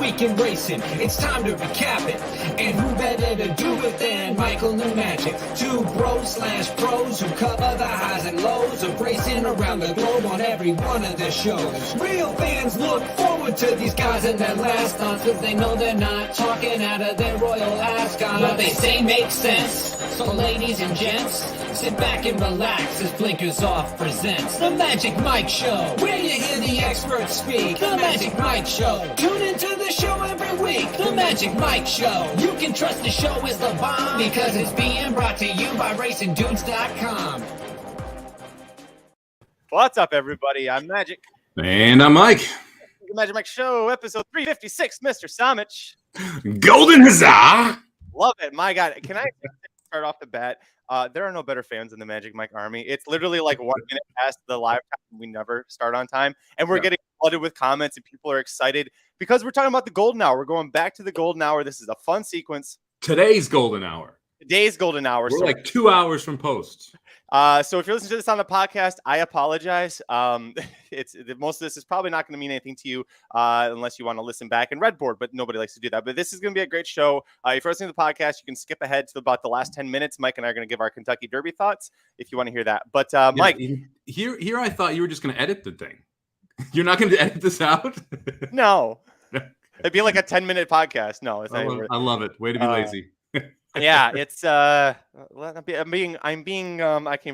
week in racing. It's time to recap it. And who better to do it than Michael and Magic? Two bros/pros who cover the highs and lows of racing around the globe on every one of their shows. Real fans look forward to these guys and their last thoughts, cause they know they're not talking out of their royal ascot. What they say makes sense. So ladies and gents, sit back and relax as Blinkers Off presents The Magic Mike Show, where you hear the experts speak. The Magic Mike Show. Tune into the show every week. The Magic Mike Show. You can trust the show is the bomb because it's being brought to you by RacingDudes.com. What's up, everybody? I'm Magic. And I'm Mike. The Magic Mike Show, episode 356, Mr. Somich. Golden Huzzah! Love it. My God. Can I start off the bat? There are no better fans in the Magic Mike Army. It's literally like 1 minute past the live time. We never start on time. And we're getting flooded with comments, and people are excited because we're talking about the Golden Hour. We're going back to the Golden Hour. This is a fun sequence. Today's Golden Hour. Today's Golden Hour. We're like 2 hours from post. So if you're listening to this on the podcast, I apologize. Most of this is probably not going to mean anything to you unless you want to listen back and Redboard, but nobody likes to do that. But this is going to be a great show. If you're listening to the podcast, you can skip ahead to about the last 10 minutes. Mike and I are going to give our Kentucky Derby thoughts if you want to hear that. But Mike, here I thought you were just going to edit the thing. You're not going to edit this out? No, it'd be like a 10-minute podcast. No, it's not. I love it. Way to be lazy. Yeah, it's I can't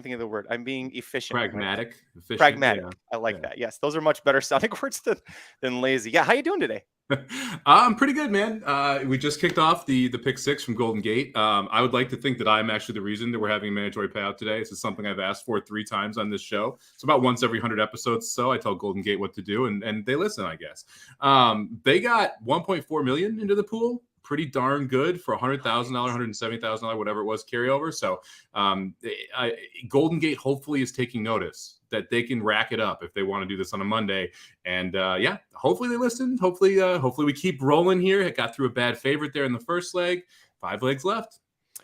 think of the word. I'm being efficient. Pragmatic. Efficient, Pragmatic. Yeah. I like that. Yes, those are much better sounding words than lazy. Yeah, how you doing today? I'm pretty good, man. We just kicked off the pick six from Golden Gate. I would like to think that I'm actually the reason that we're having a mandatory payout today. This is something I've asked for 3 times on this show. It's about once every 100 episodes. So I tell Golden Gate what to do, and they listen, I guess. They got 1.4 million into the pool. Pretty darn good for $100,000, $170,000, whatever it was, carryover. So Golden Gate hopefully is taking notice that they can rack it up if they want to do this on a Monday. And hopefully they listened. Hopefully we keep rolling here. It got through a bad favorite there in the first leg. 5 legs left.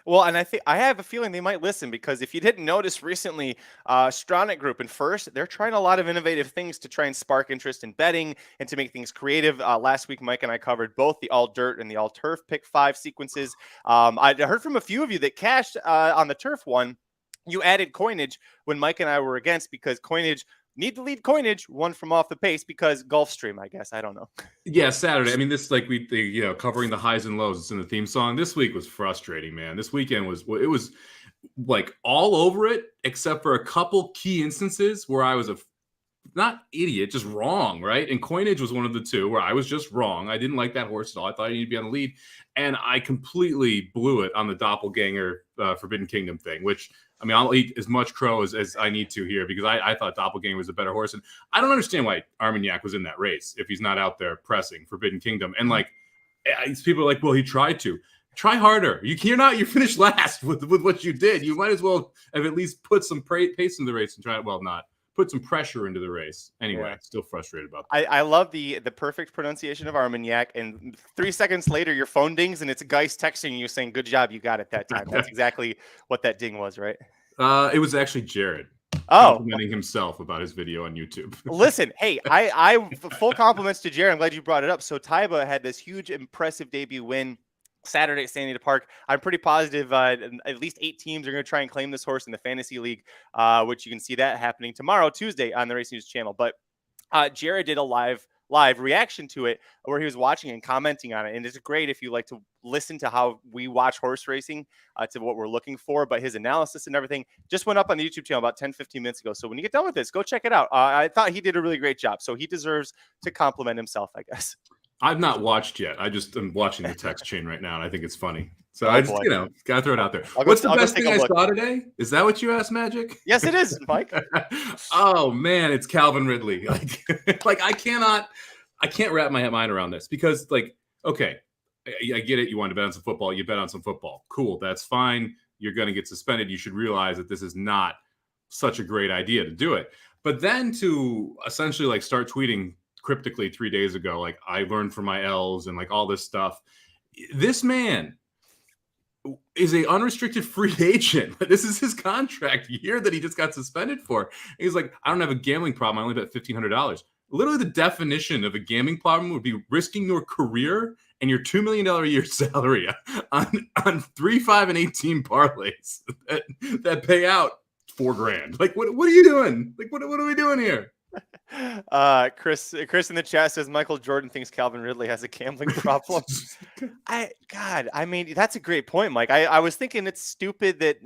Well, and I have a feeling they might listen, because if you didn't notice recently, Stronach Group in first, they're trying a lot of innovative things to try and spark interest in betting and to make things creative. Last week, Mike and I covered both the all dirt and the all turf pick 5 sequences. I heard from a few of you that cashed on the turf one. You added coinage when Mike and I were against, because coinage need to lead coinage one from off the pace because Gulfstream, I guess. I don't know. Yeah, Saturday. I mean, this covering the highs and lows. It's in the theme song. This week was frustrating, man. This weekend was like all over it, except for a couple key instances where I was not idiot, just wrong, right? And coinage was one of the two where I was just wrong. I didn't like that horse at all. I thought he needed to be on the lead, and I completely blew it on the doppelganger Forbidden Kingdom thing, which, I mean, I'll eat as much crow as I need to here, because I thought Doppelganger was a better horse. And I don't understand why Armagnac was in that race if he's not out there pressing Forbidden Kingdom. And like, people are like, well, he tried to. Try harder. You finished last with what you did. You might as well have at least put some pace in the race and put some pressure into the race. Anyway, Still frustrated about that. I love the perfect pronunciation of Armagnac, and 3 seconds later your phone dings and it's Geist texting you saying, good job, you got it that time. That's exactly what that ding was, right? It was actually Jared complimenting himself about his video on YouTube. Listen, hey, I full compliments to Jared. I'm glad you brought it up. So Taiba had this huge, impressive debut win Saturday at San Anita Park. I'm pretty positive at least 8 teams are going to try and claim this horse in the fantasy league, which you can see that happening tomorrow, Tuesday, on the Race News channel. But Jared did a live reaction to it where he was watching and commenting on it. And it's great if you like to listen to how we watch horse racing, to what we're looking for. But his analysis and everything just went up on the YouTube channel about 10-15 minutes ago. So when you get done with this, go check it out. I thought he did a really great job. So he deserves to compliment himself, I guess. I've not watched yet. I just am watching the text chain right now, and I think it's funny. So I just, gotta throw it I saw today? Is that what you asked, Magic? Yes, it is, Mike. Oh man, it's Calvin Ridley. Like I can't wrap my mind around this, because okay, I get it. You want to bet on some football. You bet on some football. Cool. That's fine. You're going to get suspended. You should realize that this is not such a great idea to do it. But then to essentially start tweeting cryptically 3 days ago, I learned from my L's and all this stuff. This man is a unrestricted free agent. This is his contract year that he just got suspended for. And he's like, I don't have a gambling problem. I only bet $1,500. Literally, the definition of a gambling problem would be risking your career and your $2 million a year salary on 3, 5, and 18 parlays that pay out $4,000. Like, what are you doing? Like, what are we doing here? Chris in the chat says Michael Jordan thinks Calvin Ridley has a gambling problem. I mean, that's a great point, Mike. I was thinking it's stupid that,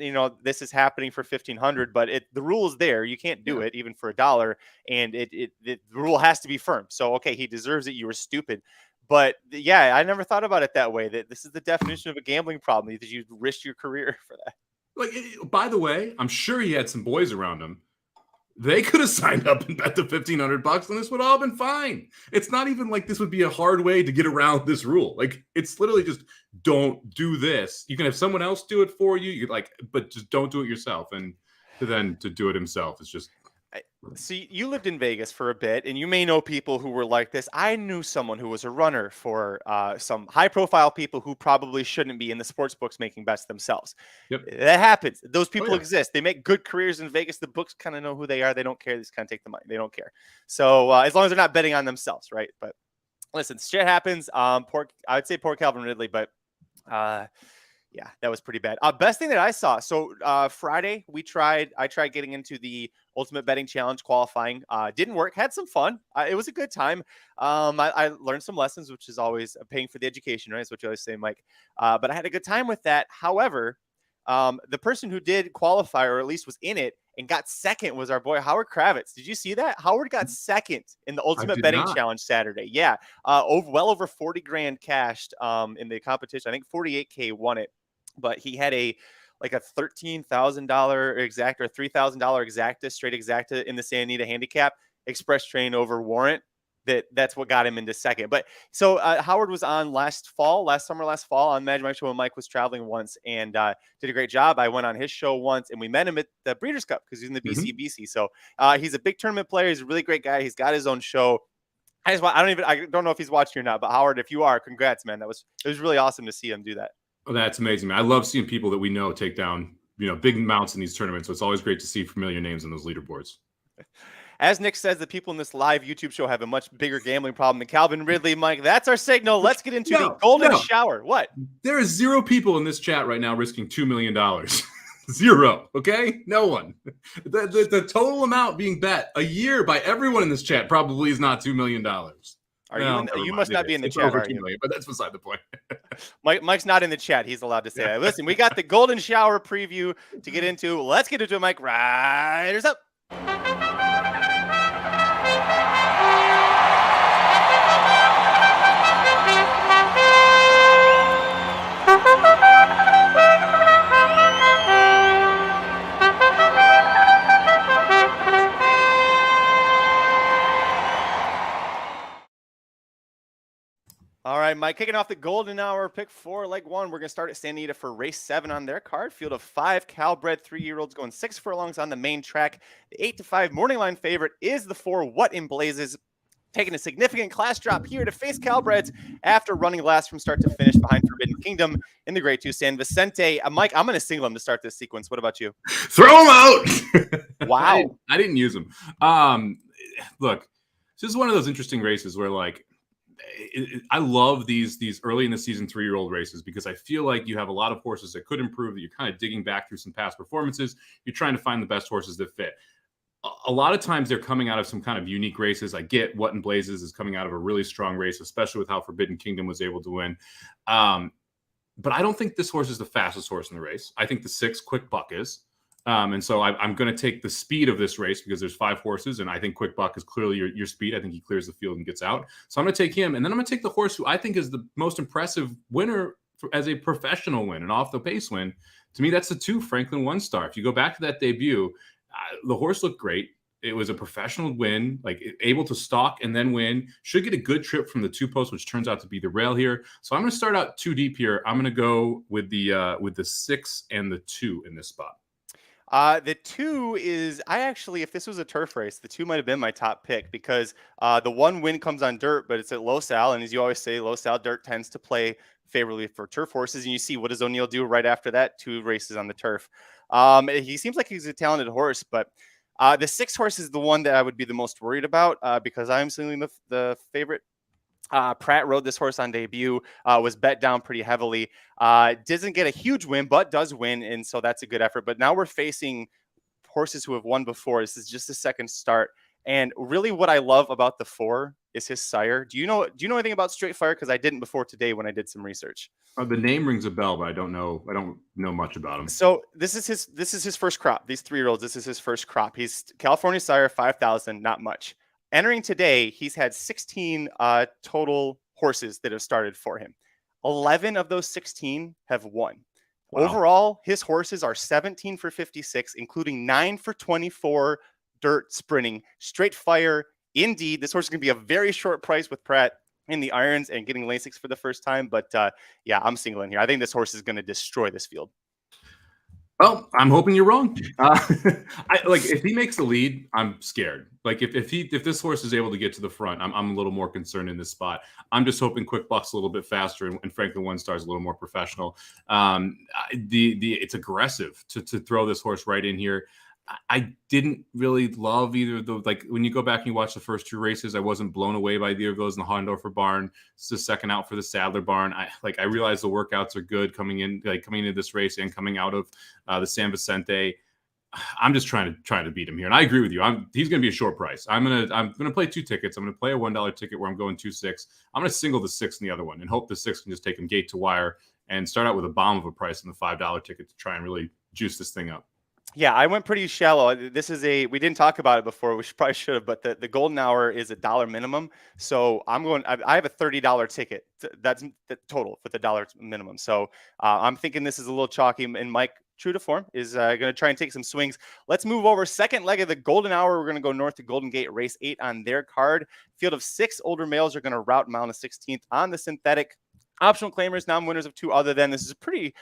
this is happening for 1,500, but the rule is there. You can't do it even for $1, and the rule has to be firm. So, okay, he deserves it. You were stupid. But yeah, I never thought about it that way, that this is the definition of a gambling problem, that you risk your career for that. Like, by the way, I'm sure he had some boys around him. They could have signed up and bet the $1,500 and this would all have been fine. It's not even like this would be a hard way to get around this rule. Like, it's literally just don't do this. You can have someone else do it for you. But just don't do it yourself. And then to do it himself is just. So you lived in Vegas for a bit, and you may know people who were like this. I knew someone who was a runner for some high-profile people who probably shouldn't be in the sports books making bets themselves. Yep. That happens. Those people exist. They make good careers in Vegas. The books kind of know who they are. They don't care. They just kind of take the money. They don't care. So as long as they're not betting on themselves, right? But listen, shit happens. I would say poor Calvin Ridley, but yeah, that was pretty bad. Best thing that I saw. So Friday, I tried getting into the Ultimate Betting Challenge qualifying. Didn't work. Had some fun. It was a good time. I learned some lessons, which is always paying for the education, right? That's what you always say, Mike. But I had a good time with that. However, the person who did qualify, or at least was in it, and got second was our boy Howard Kravitz. Did you see that? Howard got second in the Ultimate Betting Challenge Saturday. Yeah, well over 40 grand cashed in the competition. I think 48K won it. But he had a $13,000 exacta or $3,000 exacta, straight exacta in the Santa Anita handicap, express train over warrant. That's what got him into second. But so Howard was on last fall on Magic Mike Show when Mike was traveling once, and did a great job. I went on his show once, and we met him at the Breeders' Cup because he's in the BC. So he's a big tournament player. He's a really great guy. He's got his own show. I don't know if he's watching or not, but Howard, if you are, congrats, man. It was really awesome to see him do that. Oh, that's amazing, man. I love seeing people that we know take down, big amounts in these tournaments. So it's always great to see familiar names on those leaderboards. As Nick says, the people in this live YouTube show have a much bigger gambling problem than Calvin Ridley. Mike, that's our signal. Let's get into the golden shower. What? There are 0 people in this chat right now risking $2 million. 0. Okay? No one. The total amount being bet a year by everyone in this chat probably is not $2 million. You must not be in the chat, are you? Million, but that's beside the point. Mike's not in the chat. He's allowed to say that. Listen, we got the golden shower preview to get into. Let's get into it, Mike. Riders up. All right, Mike, kicking off the golden hour, pick 4, leg 1. We're going to start at Santa Anita for race 7 on their card. Field of 5 Cal-bred 3-year-olds going 6 furlongs on the main track. The 8-5 morning line favorite is the 4 What in Blazes, taking a significant class drop here to face Cal-breds after running last from start to finish behind Forbidden Kingdom in the Grade 2 San Vicente. Mike, I'm going to single him to start this sequence. What about you? Throw him out! Wow. I didn't use him. Look, this is one of those interesting races where, I love these early in the season 3-year-old races because I feel like you have a lot of horses that could improve, that you're kind of digging back through some past performances. You're trying to find the best horses that fit. A lot of times they're coming out of some kind of unique races. I get What in Blazes is coming out of a really strong race, especially with how Forbidden Kingdom was able to win. But I don't think this horse is the fastest horse in the race. I think the 6 Quick Buck is. And so I'm going to take the speed of this race because there's 5 horses, and I think Quick Buck is clearly your speed. I think he clears the field and gets out. So I'm going to take him, and then I'm going to take the horse who I think is the most impressive winner as a professional win, an off-the-pace win. To me, that's the 2 Franklin 1-star. If you go back to that debut, the horse looked great. It was a professional win, able to stalk and then win. Should get a good trip from the 2 post, which turns out to be the rail here. So I'm going to start out 2 deep here. I'm going to go with the 6 and the 2 in this spot. The 2 is, if this was a turf race, the 2 might have been my top pick because the 1 win comes on dirt, but it's at low sal. And as you always say, low sal dirt tends to play favorably for turf horses. And you see, what does O'Neill do right after that? 2 races on the turf. He seems like he's a talented horse, but The 6 horse is the one that I would be the most worried about because I'm singling the favorite. Pratt rode this horse on debut, was bet down pretty heavily. Doesn't get a huge win, but does win, and so that's a good effort. But now we're facing horses who have won before. This is just the second start. And really what I love about the 4 is his sire. Do you know anything about Straight Fire? Because I didn't before today when I did some research. The name rings a bell, but I don't know much about him. So this is his first crop. These 3-year-olds, this is his first crop. He's California sire, 5,000, not much. Entering today, he's had 16 total horses that have started for him. 11 of those 16 have won. Wow. Overall, his horses are 17 for 56, including 9 for 24 dirt sprinting. Straight Fire, indeed. This horse is going to be a very short price with Pratt in the irons and getting Lasix for the first time. But yeah, I'm singling here. I think this horse is going to destroy this field. Well, I'm hoping you're wrong. If he makes the lead, I'm scared. Like if this horse is able to get to the front, I'm a little more concerned in this spot. I'm just hoping Quick Buck's a little bit faster and Franklin One Star's a little more professional. It's aggressive to throw this horse right in here. I didn't really love either of those. Like when you go back and you watch the first 2 races, I wasn't blown away by either of those in the Hondorfer barn. It's the second out for the Sadler barn. I realize the workouts are good coming into this race and coming out of the San Vicente. I'm just trying to beat him here, and I agree with you. He's going to be a short price. I'm gonna play 2 tickets. I'm gonna play a $1 ticket where I'm going 2-6. I'm gonna single the 6 in the other one and hope the 6 can just take him gate to wire and start out with a bomb of a price in the $5 ticket to try and really juice this thing up. Yeah, I went pretty shallow. This is we didn't talk about it before. We probably should have, but the golden hour is $1 minimum. So I have a $30 ticket. That's the total for the $1 minimum. So I'm thinking this is a little chalky. And Mike, true to form, is going to try and take some swings. Let's move over. Second leg of the golden hour. We're going to go north to Golden Gate, race 8 on their card. Field of 6 older males are going to route mount the 16th on the synthetic. Optional claimers, non-winners of 2 other than. This is a pretty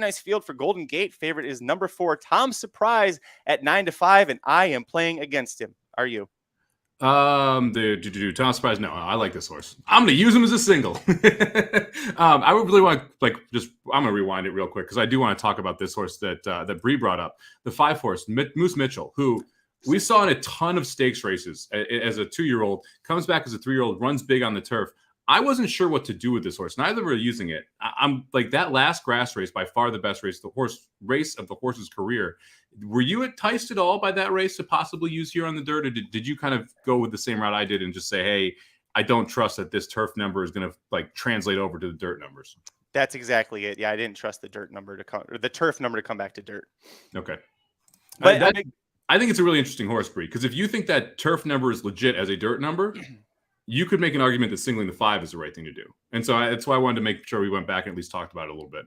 nice field for Golden Gate. Favorite is number 4, Tom Surprise at 9-5, and I am playing against him. Are you? Tom Surprise. No, I like this horse. I'm going to use him as a single. I would really want to I'm going to rewind it real quick because I do want to talk about this horse that Bree brought up, the 5 horse Moose Mitchell, who we saw in a ton of stakes races as a 2-year-old, comes back as a 3-year-old, runs big on the turf. I wasn't sure what to do with this horse. Neither were using it. I'm like that last grass race, by far the best race of the horse's career. Were you enticed at all by that race to possibly use here on the dirt, or did you kind of go with the same route I did and just say, hey, I don't trust that this turf number is going to translate over to the dirt numbers? That's exactly it. Yeah, I didn't trust the dirt number the turf number to come back to dirt. Okay, but I think it's a really interesting horse breed because if you think that turf number is legit as a dirt number, you could make an argument that singling the 5 is the right thing to do. And so that's why I wanted to make sure we went back and at least talked about it a little bit.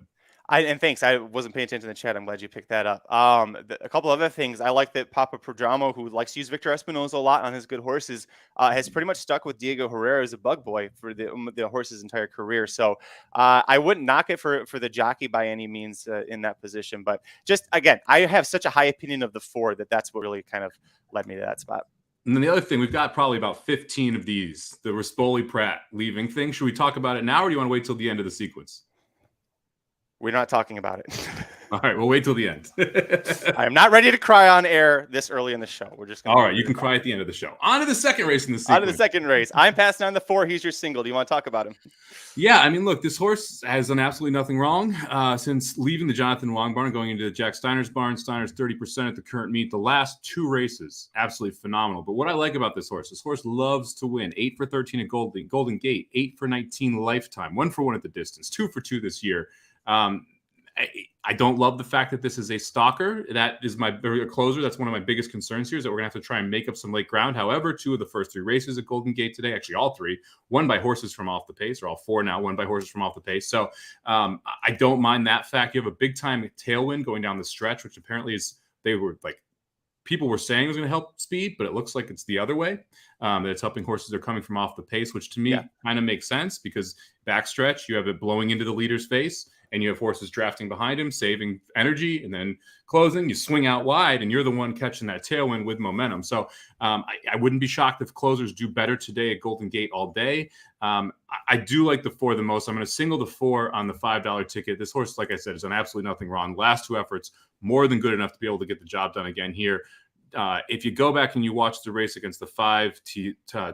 And thanks. I wasn't paying attention to the chat. I'm glad you picked that up. A couple other things. I like that Papa Perdomo, who likes to use Victor Espinoza a lot on his good horses, has pretty much stuck with Diego Herrera as a bug boy for the horse's entire career. So I wouldn't knock it for the jockey by any means in that position. But just, again, I have such a high opinion of the 4 that's what really kind of led me to that spot. And then the other thing, we've got probably about 15 of these, the Rispoli Pratt leaving thing. Should we talk about it now, or do you want to wait till the end of the sequence? We're not talking about it. All right, we'll wait till the end. I am not ready to cry on air this early in the show. We're just all right. You can cry at the end of the show. On to the second race in the sequence. On to the second race. I'm passing on the 4. He's your single. Do you want to talk about him? Yeah, I mean, look, this horse has done absolutely nothing wrong since leaving the Jonathan Wong barn, going into Jack Steiner's barn. Steiner's 30% at the current meet. The last 2 races, absolutely phenomenal. But what I like about this horse loves to win. 8 for 13 at Golden Gate, 8 for 19 lifetime, 1 for 1 at the distance, 2 for 2 this year. I don't love the fact that this is a stalker. That is a closer. That's one of my biggest concerns here is that we're going to have to try and make up some late ground. However, 2 of the first 3 races at Golden Gate today, actually all 3, won by horses from off the pace, or all 4 now, won by horses from off the pace. So I don't mind that fact. You have a big time tailwind going down the stretch, which apparently people were saying it was going to help speed, but it looks like it's the other way. That it's helping horses that are coming from off the pace, which to me kind of makes sense because backstretch, you have it blowing into the leader's face. And you have horses drafting behind him, saving energy, and then closing. You swing out wide, and you're the one catching that tailwind with momentum. So I wouldn't be shocked if closers do better today at Golden Gate all day. I do like the 4 the most. I'm going to single the 4 on the $5 ticket. This horse, like I said, has done absolutely nothing wrong. Last 2 efforts, more than good enough to be able to get the job done again here. If you go back and you watch the race against the 5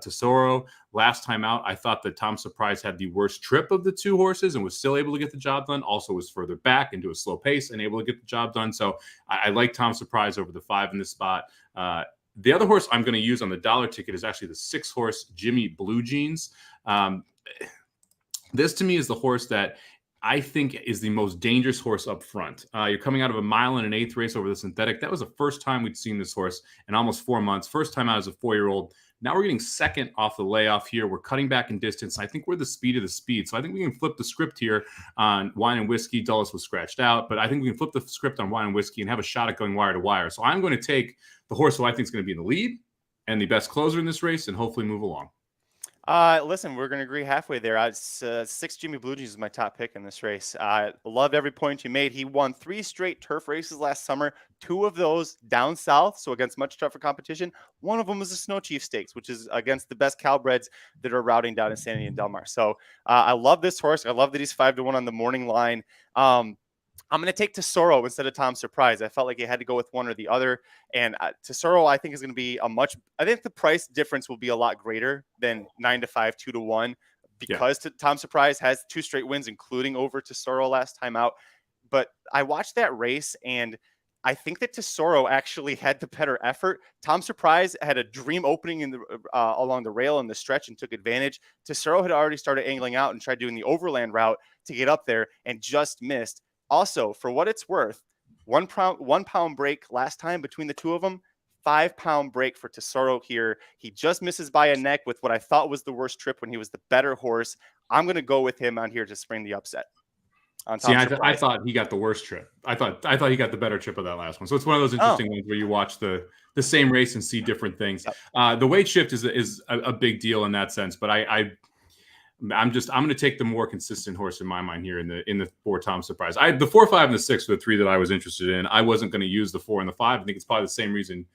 Tesoro last time out, I thought that Tom Surprise had the worst trip of the two horses and was still able to get the job done. Also was further back into a slow pace and able to get the job done. So I like Tom Surprise over the 5 in this spot. The other horse I'm going to use on the dollar ticket is actually the 6 horse Jimmy Blue Jeans. This to me is the horse that I think is the most dangerous horse up front. You're coming out of a 1 1/8 race over the synthetic. That was the first time we'd seen this horse in almost 4 months. First time out as a 4-year-old. Now we're getting second off the layoff here. We're cutting back in distance. I think we're the speed of the speed. So I think we can flip the script here on Wine and Whiskey. Dulles was scratched out, but I think we can flip the script on Wine and Whiskey and have a shot at going wire to wire. So I'm going to take the horse who I think is going to be in the lead and the best closer in this race and hopefully move along. Listen, we're going to agree halfway there. 6 Jimmy Blue Jeans is my top pick in this race. I loved every point you made. He won 3 straight turf races last summer, 2 of those down south, so against much tougher competition. One of them was the Snow Chief Stakes, which is against the best Cowbreds that are routing down in Sandy and Del Mar. So I love this horse. I love that he's 5-1 on the morning line. I'm going to take Tesoro instead of Tom Surprise. I felt like you had to go with one or the other. And Tesoro, I think, is going to be I think the price difference will be a lot greater than 9-5, 2-1, because Tom Surprise has 2 straight wins, including over Tesoro last time out. But I watched that race, and I think that Tesoro actually had the better effort. Tom Surprise had a dream opening in the along the rail in the stretch and took advantage. Tesoro had already started angling out and tried doing the overland route to get up there and just missed. Also, for what it's worth, 1 pound break last time between the two of them, 5-pound break for Tesoro here. He just misses by a neck with what I thought was the worst trip when he was the better horse. I'm going to go with him on here to spring the upset. See, I thought he got the worst trip. I thought he got the better trip of that last one. So it's one of those interesting ones where you watch the same race and see different things. Yep. The weight shift is a big deal in that sense, but I'm going to take the more consistent horse in my mind here in the 4 Tom Surprise. The 4, 5, and the 6 were the 3 that I was interested in. I wasn't going to use the 4 and the 5. I think it's probably the same reason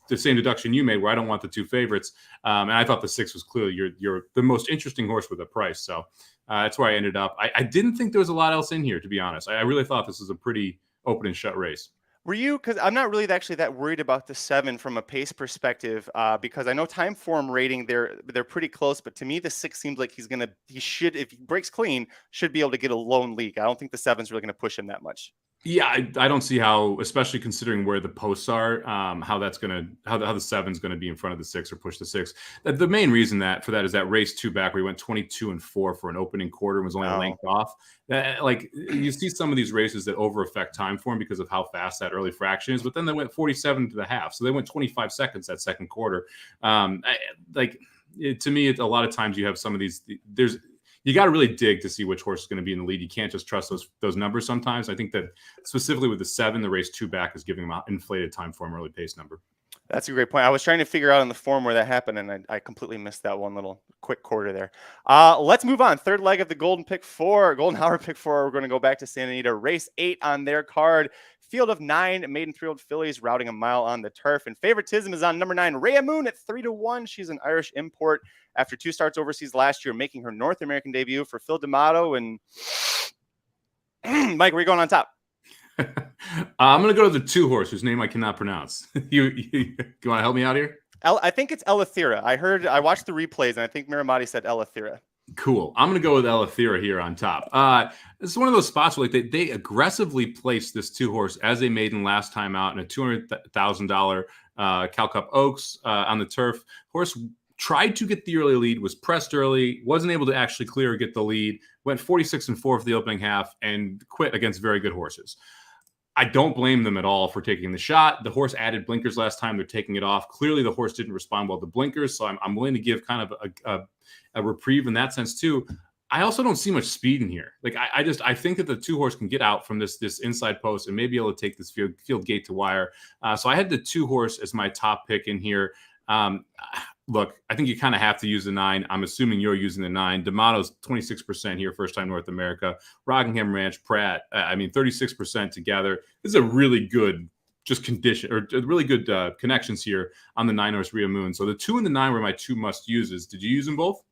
the same deduction you made, where I don't want the 2 favorites. And I thought the 6 was clearly you're the most interesting horse with a price. So that's where I ended up. I didn't think there was a lot else in here, to be honest. I really thought this was a pretty open and shut race. Were you? Because I'm not really actually that worried about the 7 from a pace perspective, because I know time form rating they're pretty close, but to me the 6 seems like he should, if he breaks clean, should be able to get a lone leak. I don't think the 7's really going to push him that much. Yeah, I don't see how, especially considering where the posts are, how the 7's going to be in front of the 6 or push the 6. The main reason for that is that race 2 back where he went 22-4 for an opening quarter and was only a length off. Like you see some of these races that over affect time form because of how fast that early fraction is, but then they went 47 to the half, so they went 25 seconds that second quarter. To me, a lot of times you have some of these. You got to really dig to see which horse is going to be in the lead. You can't just trust those numbers sometimes. I think that specifically with the 7, the race 2 back is giving them an inflated time form early pace number. That's a great point. I was trying to figure out on the form where that happened, and I completely missed that one little quick quarter there. Let's move on. Third leg of the Golden Hour pick 4. We're going to go back to Santa Anita. Race 8 on their card. Field of 9 maiden 3-year-old fillies routing a mile on the turf. And favoritism is on number 9, Rhea Moon, at 3-1. She's an Irish import after 2 starts overseas last year, making her North American debut for Phil D'Amato. And Mike, where are you going on top? I'm going to go to the 2 horse whose name I cannot pronounce. You want to help me out here? I think it's Eleuthera. I watched the replays, and I think Miramati said Eleuthera. Cool. I'm going to go with Eleuthera here on top. This is one of those spots where they aggressively placed this 2 horse as a maiden last time out in a $200,000 Cal Cup Oaks on the turf. Horse tried to get the early lead, was pressed early, wasn't able to actually clear or get the lead, went 46-4 for the opening half, and quit against very good horses. I don't blame them at all for taking the shot. The horse added blinkers last time. They're taking it off. Clearly, the horse didn't respond well to blinkers, so I'm willing to give kind of a reprieve in that sense too. I also don't see much speed in here. Like I think that the 2 horse can get out from this inside post and maybe able to take this field gate to wire. So I had the 2 horse as my top pick in here. Look, I think you kind of have to use the 9. I'm assuming you're using the 9. D'Amato's 26% here, first time North America. Rockingham Ranch, Pratt, 36% together. This is a really good really good connections here on the 9 horse Rhea Moon. So the 2 and the 9 were my 2 must uses. Did you use them both?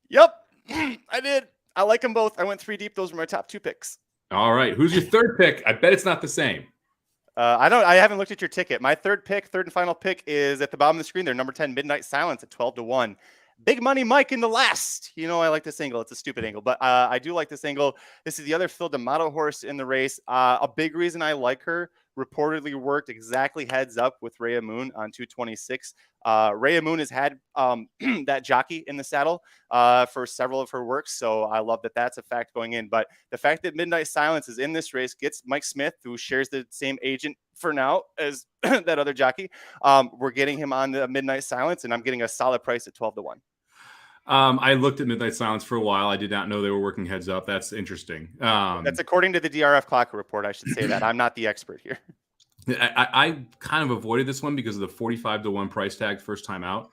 Yep, I did. I like them both. I went 3 deep. Those were my top 2 picks. All right. Who's your third pick? I bet it's not the same. I haven't looked at your ticket. My third and final pick is at the bottom of the screen there. Number 10, Midnight Silence at 12-1. Big Money Mike in the last. I like this angle. It's a stupid angle, but I do like this angle. This is the other Phil D'Amato horse in the race. A big reason I like her, reportedly worked exactly heads up with Rhea Moon on 226. Rhea Moon has had that jockey in the saddle for several of her works, so I love that that's a fact going in. But the fact that Midnight Silence is in this race gets Mike Smith, who shares the same agent for now as that other jockey. We're getting him on the Midnight Silence, and I'm getting a solid price at 12-1. I looked at Midnight Silence for a while. I did not know they were working heads up. That's interesting. That's according to the DRF Clocker report. I should say that. I'm not the expert here. I kind of avoided this one because of the 45-1 price tag first time out.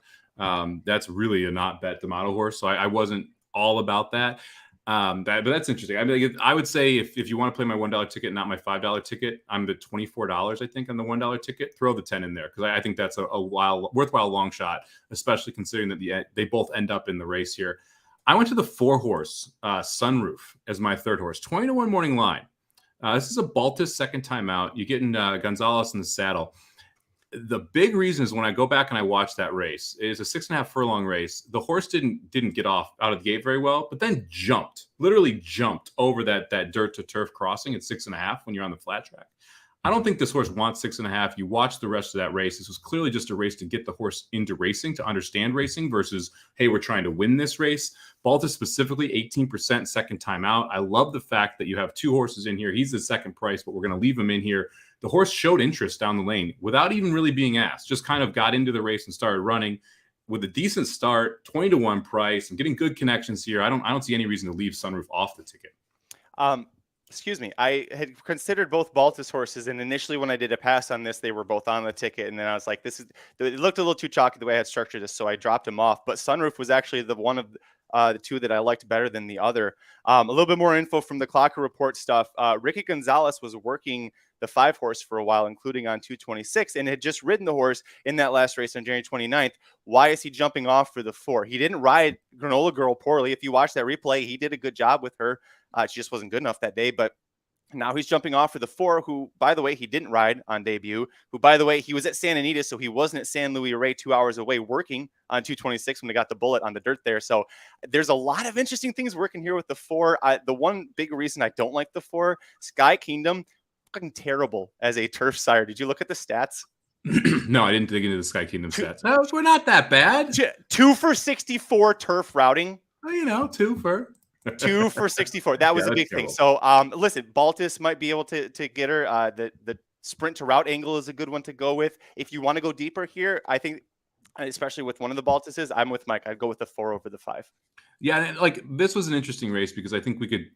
That's really a not bet D'Amato horse, so I wasn't all about that. But that's interesting. I mean, I would say if you want to play my $1 ticket, not my $5 ticket, I'm at $24, I think, on the $1 ticket. Throw the 10 in there because I think that's a worthwhile long shot, especially considering that they both end up in the race here. I went to the 4-horse Sunroof as my third horse, 20-1 morning line. This is a Baltus second time out. You're getting Gonzalez in the saddle. The big reason is when I go back and I watch that race, it is a 6.5 furlong race. The horse didn't get off out of the gate very well, but then literally jumped over that dirt to turf crossing at 6.5 when you're on the flat track. I don't think this horse wants 6.5. You watch the rest of that race. This was clearly just a race to get the horse into racing, to understand racing versus, hey, we're trying to win this race. Baltus specifically 18% second time out. I love the fact that you have two horses in here. He's the second price, but we're going to leave him in here. The horse showed interest down the lane without even really being asked, just kind of got into the race and started running with a decent start, 20-1 price. I'm getting good connections here. I don't see any reason to leave Sunroof off the ticket. Excuse me. I had considered both Baltus horses, and initially when I did a pass on this, they were both on the ticket, and then I was like, it looked a little too chalky the way I had structured this, so I dropped them off. But Sunroof was actually the one of the two that I liked better than the other. A little bit more info from the Clocker report stuff. Ricky Gonzalez was working the 5-horse for a while, including on 226, and had just ridden the horse in that last race on January 29th. Why is he jumping off for the 4? He didn't ride Granola Girl poorly. If you watch that replay, he did a good job with her. She just wasn't good enough that day, but now he's jumping off for the 4, who, by the way, he didn't ride on debut, who, by the way, he was at Santa Anita, so he wasn't at San Luis Rey 2 hours away working on 226 when they got the bullet on the dirt there. So there's a lot of interesting things working here with the 4. The one big reason I don't like the 4, Sky Kingdom, fucking terrible as a turf sire. Did you look at the stats? No, I didn't dig into the Sky Kingdom stats. No, we're not that bad. 2 for 64 turf routing. Well, 2 for 64. That was a big thing. So, listen, Baltus might be able to get her. The sprint to route angle is a good one to go with. If you want to go deeper here, I think, especially with one of the Baltuses, I'm with Mike. I'd go with the 4 over the 5. Yeah, like this was an interesting race because I think we could,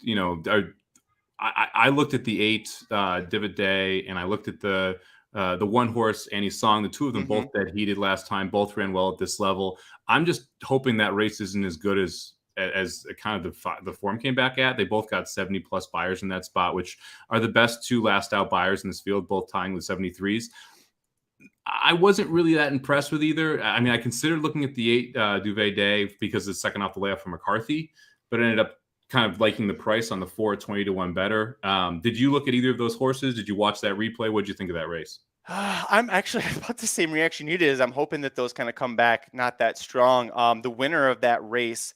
I looked at the 8 Divot Day, and I looked at the 1-horse Annie Song. The two of them both that heated last time, both ran well at this level. I'm just hoping that race isn't as good as kind of the form came back at. They both got 70+ buyers in that spot, which are the best 2 last out buyers in this field, both tying with 73s. I wasn't really that impressed with either. I mean, I considered looking at the 8 Duvet Day because it's second off the layup from McCarthy, but ended up kind of liking the price on the 4 at 20-1 better. Did you look at either of those horses? Did you watch that replay? What did you think of that race? I'm actually about the same reaction you did. I'm hoping that those kind of come back not that strong. The winner of that race,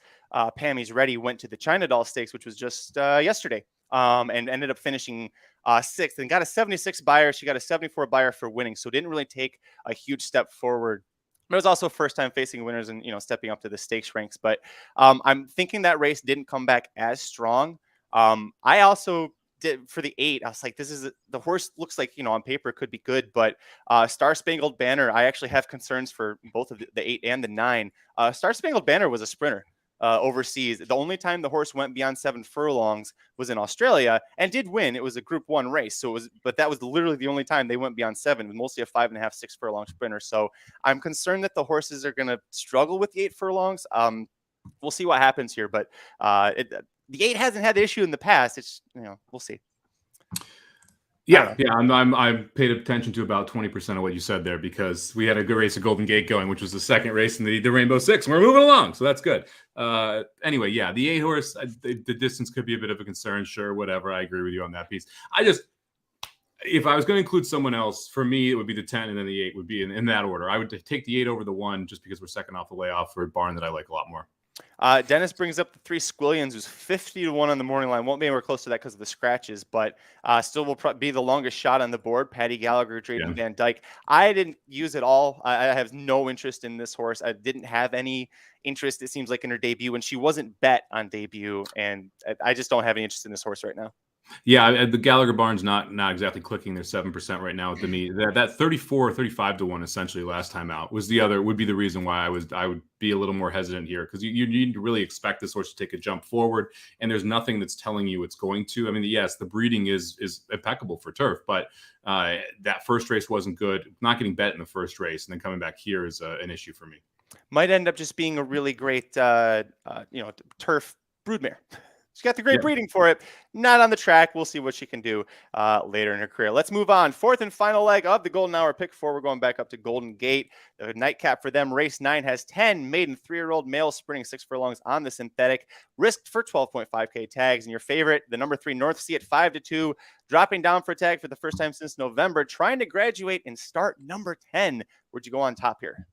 Pammy's Ready, went to the China Doll Stakes, which was just yesterday, and ended up finishing 6th and got a 76 buyer. She got a 74 buyer for winning, so didn't really take a huge step forward. It was also first time facing winners and stepping up to the stakes ranks. But I'm thinking that race didn't come back as strong. I also did for the 8. I was like, the horse looks like on paper it could be good, but Star Spangled Banner, I actually have concerns for both of the 8 and the 9. Star Spangled Banner was a sprinter overseas. The only time the horse went beyond 7 furlongs was in Australia and did win. It was a Group 1 race, but that was literally the only time they went beyond 7, with mostly a 5.5, 6 furlong sprinter. So I'm concerned that the horses are going to struggle with the 8 furlongs. We'll see what happens here, but the 8 hasn't had the issue in the past. It's we'll see. Yeah. I paid attention to about 20% of what you said there because we had a good race of Golden Gate going, which was the second race in the Rainbow Six, and we're moving along, so that's good. Anyway, yeah, the 8-horse, the distance could be a bit of a concern. Sure, whatever. I agree with you on that piece. If I was going to include someone else, for me, it would be the 10 and then the 8 would be in that order. I would take the 8 over the 1 just because we're second off the layoff for a barn that I like a lot more. Dennis brings up the 3 Squillions, who's 50-1 on the morning line. Won't be anywhere close to that because of the scratches, but still will be the longest shot on the board. Patty Gallagher, Drayden Van Dyke. I didn't use it all. I have no interest in this horse. I didn't have any interest, it seems like, in her debut, and she wasn't bet on debut, and I just don't have any interest in this horse right now. Yeah, the Gallagher barn's not exactly clicking. They're 7% right now with the meet. That 34 35-1 essentially last time out would be the reason why I would be a little more hesitant here, because you need to really expect this horse to take a jump forward, and there's nothing that's telling you it's going to. I mean, yes, the breeding is impeccable for turf, but that first race wasn't good. Not getting bet in the first race and then coming back here is an issue for me. Might end up just being a really great turf broodmare. She's got the great breeding for it. Not on the track. We'll see what she can do later in her career. Let's move on. Fourth and final leg of the Golden Hour pick 4. We're going back up to Golden Gate. The nightcap for them. Race 9 has 10 maiden 3-year-old males sprinting 6 furlongs on the synthetic. Risked for 12.5K tags. And your favorite, the number 3 North Sea at 5-2. Dropping down for a tag for the first time since November. Trying to graduate and start number 10. Where'd you go on top here?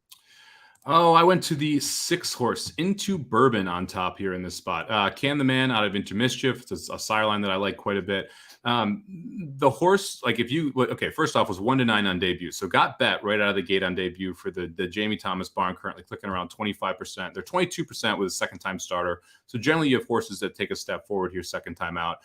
Oh, I went to the 6 horse Into Bourbon on top here in this spot. Can the Man out of Into Mischief. It's a sire line that I like quite a bit. The horse, like first off was 1-9 on debut. So got bet right out of the gate on debut for the Jamie Thomas barn, currently clicking around 25%. They're 22% with a second time starter. So generally you have horses that take a step forward here second time out.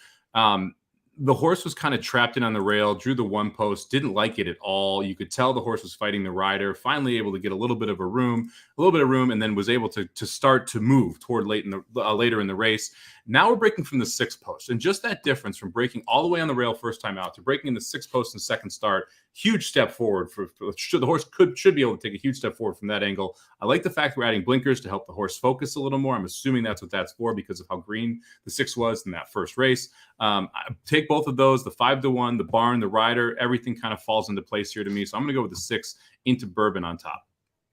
The horse was kind of trapped in on the rail, drew the 1 post, didn't like it at all. You could tell the horse was fighting the rider, finally able to get a little bit of room, and then was able to start to move toward later in the race. Now we're breaking from the 6 post, and just that difference from breaking all the way on the rail first time out to breaking in the 6 post and second start, huge step forward the horse should be able to take a huge step forward from that angle. I like the fact we're adding blinkers to help the horse focus a little more. I'm assuming that's what that's for because of how green the 6 was in that first race. I take both of those, the 5-1, the barn, the rider, everything kind of falls into place here to me. So I'm going to go with the 6 Into Bourbon on top.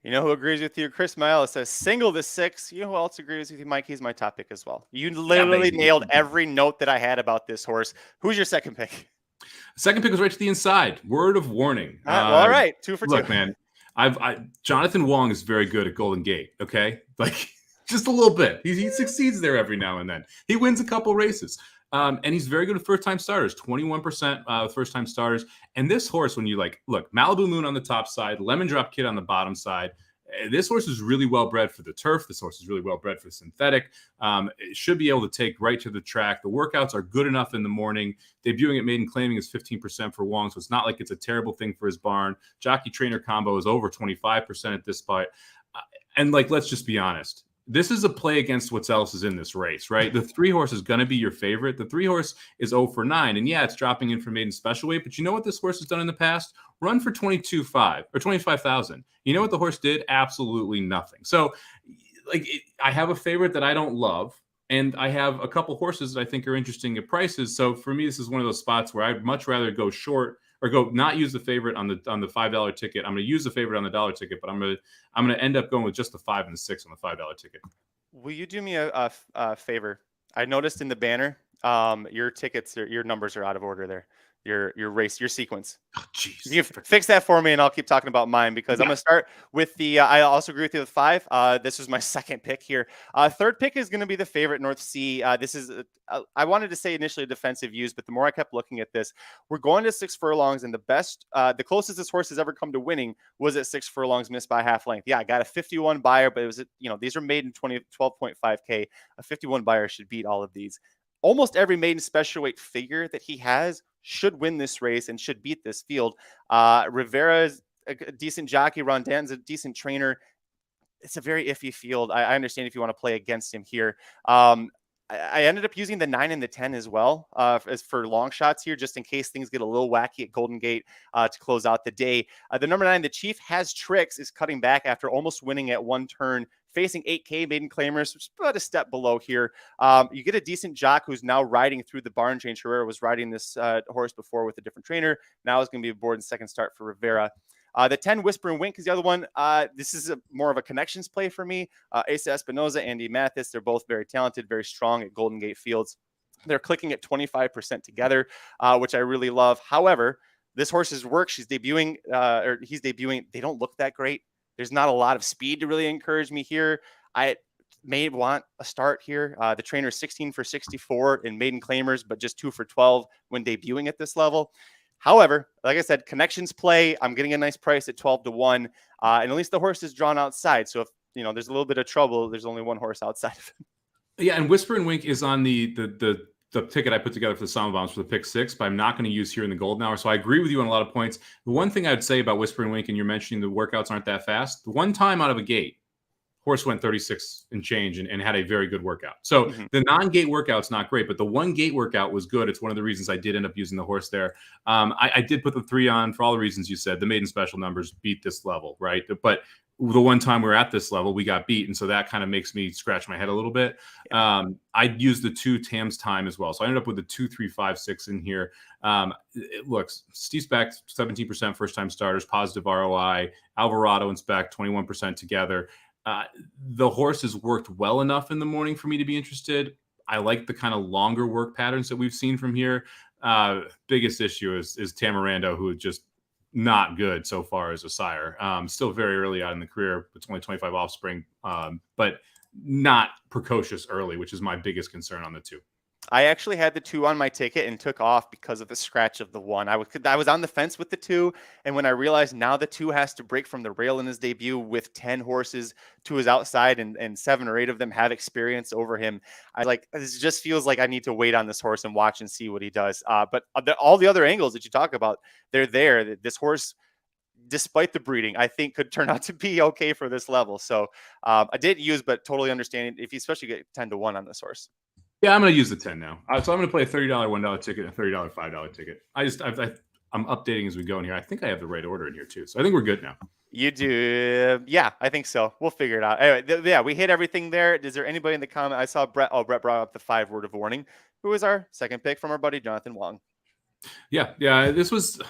You know who agrees with you? Chris Maella says single the 6. You know who else agrees with you, Mike? He's my top pick as well. You literally nailed every note that I had about this horse. Who's your second pick? Second pick was right to the inside. Word of warning. All right, 2 for 2. Look, man, Jonathan Wong is very good at Golden Gate. Okay, like just a little bit. He succeeds there every now and then. He wins a couple races. And he's very good with first-time starters, 21% with first-time starters. And this horse, when you look, Malibu Moon on the top side, Lemon Drop Kid on the bottom side, this horse is really well-bred for the turf. This horse is really well-bred for synthetic. It should be able to take right to the track. The workouts are good enough in the morning. Debuting at maiden claiming is 15% for Wong, so it's not like it's a terrible thing for his barn. Jockey-trainer combo is over 25% at this point. And, let's just be honest. This is a play against what else is in this race, right? The 3 horse is going to be your favorite. The 3 horse is 0 for 9. And yeah, it's dropping in for maiden special weight, but you know what this horse has done in the past? Run for 22.5 or 25,000. You know what the horse did? Absolutely nothing. So I have a favorite that I don't love, and I have a couple horses that I think are interesting at prices. So for me, this is one of those spots where I'd much rather go short or go not use the favorite on the $5 ticket. I'm going to use the favorite on the $1 ticket, but I'm going to end up going with just the 5 and the 6 on the $5 ticket. Will you do me a favor? I noticed in the banner, your numbers are out of order there. Your race, your sequence. Oh, jeez. You fix that for me, and I'll keep talking about mine because I'm going to start with the. I also agree with you with 5. This was my second pick here. Third pick is going to be the favorite North Sea. This is. I wanted to say initially a defensive use, but the more I kept looking at this, we're going to 6 furlongs, and the closest this horse has ever come to winning was at 6 furlongs, missed by half length. Yeah, I got a 51 buyer, but it was these are made in 12.5K. A 51 buyer should beat all of these. Almost every maiden special weight figure that he has should win this race and should beat this field. Rivera is a decent jockey. Rondon's a decent trainer. It's a very iffy field. I understand if you want to play against him here. I ended up using the 9 and the 10 as well as for long shots here, just in case things get a little wacky at Golden Gate to close out the day. The number 9, the Chief Has Tricks, is cutting back after almost winning at 1 turn, facing 8K maiden claimers, which is about a step below here. You get a decent jock who's now riding through the barn change. Herrera was riding this horse before with a different trainer. Now is going to be aboard in second start for Rivera. The 10 Whisper and Wink is the other one. This is more of a connections play for me. Asa Espinoza, Andy Mathis, they're both very talented, very strong at Golden Gate Fields. They're clicking at 25% together, which I really love. However, this horse's work. She's debuting, or he's debuting. They don't look that great. There's not a lot of speed to really encourage me here. I may want a start here. The trainer is 16 for 64 in maiden claimers, but just 2 for 12 when debuting at this level. However, like I said, connections play. I'm getting a nice price at 12-1, and at least the horse is drawn outside. So if there's a little bit of trouble, there's only one horse outside of him. Yeah, and Whisper and Wink is on the ticket I put together for the Somobombs for the pick 6, but I'm not going to use here in the golden hour. So I agree with you on a lot of points. The one thing I'd say about Whisper and Wink, and you're mentioning the workouts aren't that fast. The one time out of a gate, horse went 36 and change and had a very good workout. So the non-gate workout's not great, but the one gate workout was good. It's one of the reasons I did end up using the horse there. I did put the 3 on for all the reasons you said. The maiden special numbers beat this level, right? But the one time we were at this level, we got beat. And so that kind of makes me scratch my head a little bit. I'd use the 2 Tam's time as well. So I ended up with the 2, 3, 5, 6 in here. Look, Steve Speck, 17% first-time starters, positive ROI. Alvarado and Speck, 21% together. The horse has worked well enough in the morning for me to be interested. I like the kind of longer work patterns that we've seen from here. Biggest issue is Miranda, who is just not good so far as a sire. Still very early out in the career. It's only 25 offspring, but not precocious early, which is my biggest concern on the 2. I actually had the 2 on my ticket and took off because of the scratch of the 1. I was on the fence with the 2, and when I realized now the 2 has to break from the rail in his debut with 10 horses to his outside and 7 or 8 of them have experience over him, I was like, this just feels like I need to wait on this horse and watch and see what he does. But all the other angles that you talk about, they're there. This horse, despite the breeding, I think could turn out to be okay for this level. So I did use, but totally understanding if you especially get 10-1 on this horse. Yeah, I'm going to use the 10 now. So I'm going to play a $30 $1 ticket and a $30 $5 ticket. I'm updating as we go in here. I think I have the right order in here too. So I think we're good now. You do. Yeah, I think so. We'll figure it out. Anyway, we hit everything there. Is there anybody in the comment? I saw Brett. Oh, Brett brought up the 5 word of warning. Who was our second pick from our buddy, Jonathan Wong? Yeah. This was,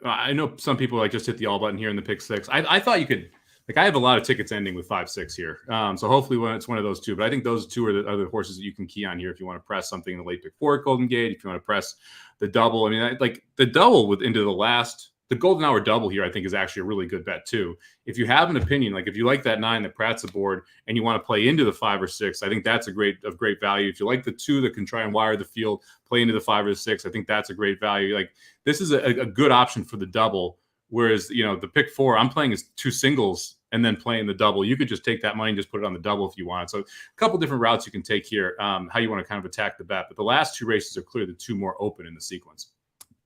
I know some people just hit the all button here in the pick 6. I thought you could, I have a lot of tickets ending with 5, 6 here. So hopefully it's one of those 2, but I think those 2 are the horses that you can key on here if you want to press something in the late pick 4 at Golden Gate, if you want to press the double. I mean, the double into the golden hour double here, I think is actually a really good bet too. If you have an opinion, if you like that 9 that Pratt's aboard and you want to play into the 5 or 6, I think that's of great value. If you like the 2 that can try and wire the field, play into the 5 or the 6, I think that's a great value. This is a good option for the double. Whereas, the pick 4, I'm playing as 2 singles and then playing the double. You could just take that money and just put it on the double if you want. So a couple different routes you can take here, how you want to kind of attack the bet. But the last 2 races are clearly the 2 more open in the sequence.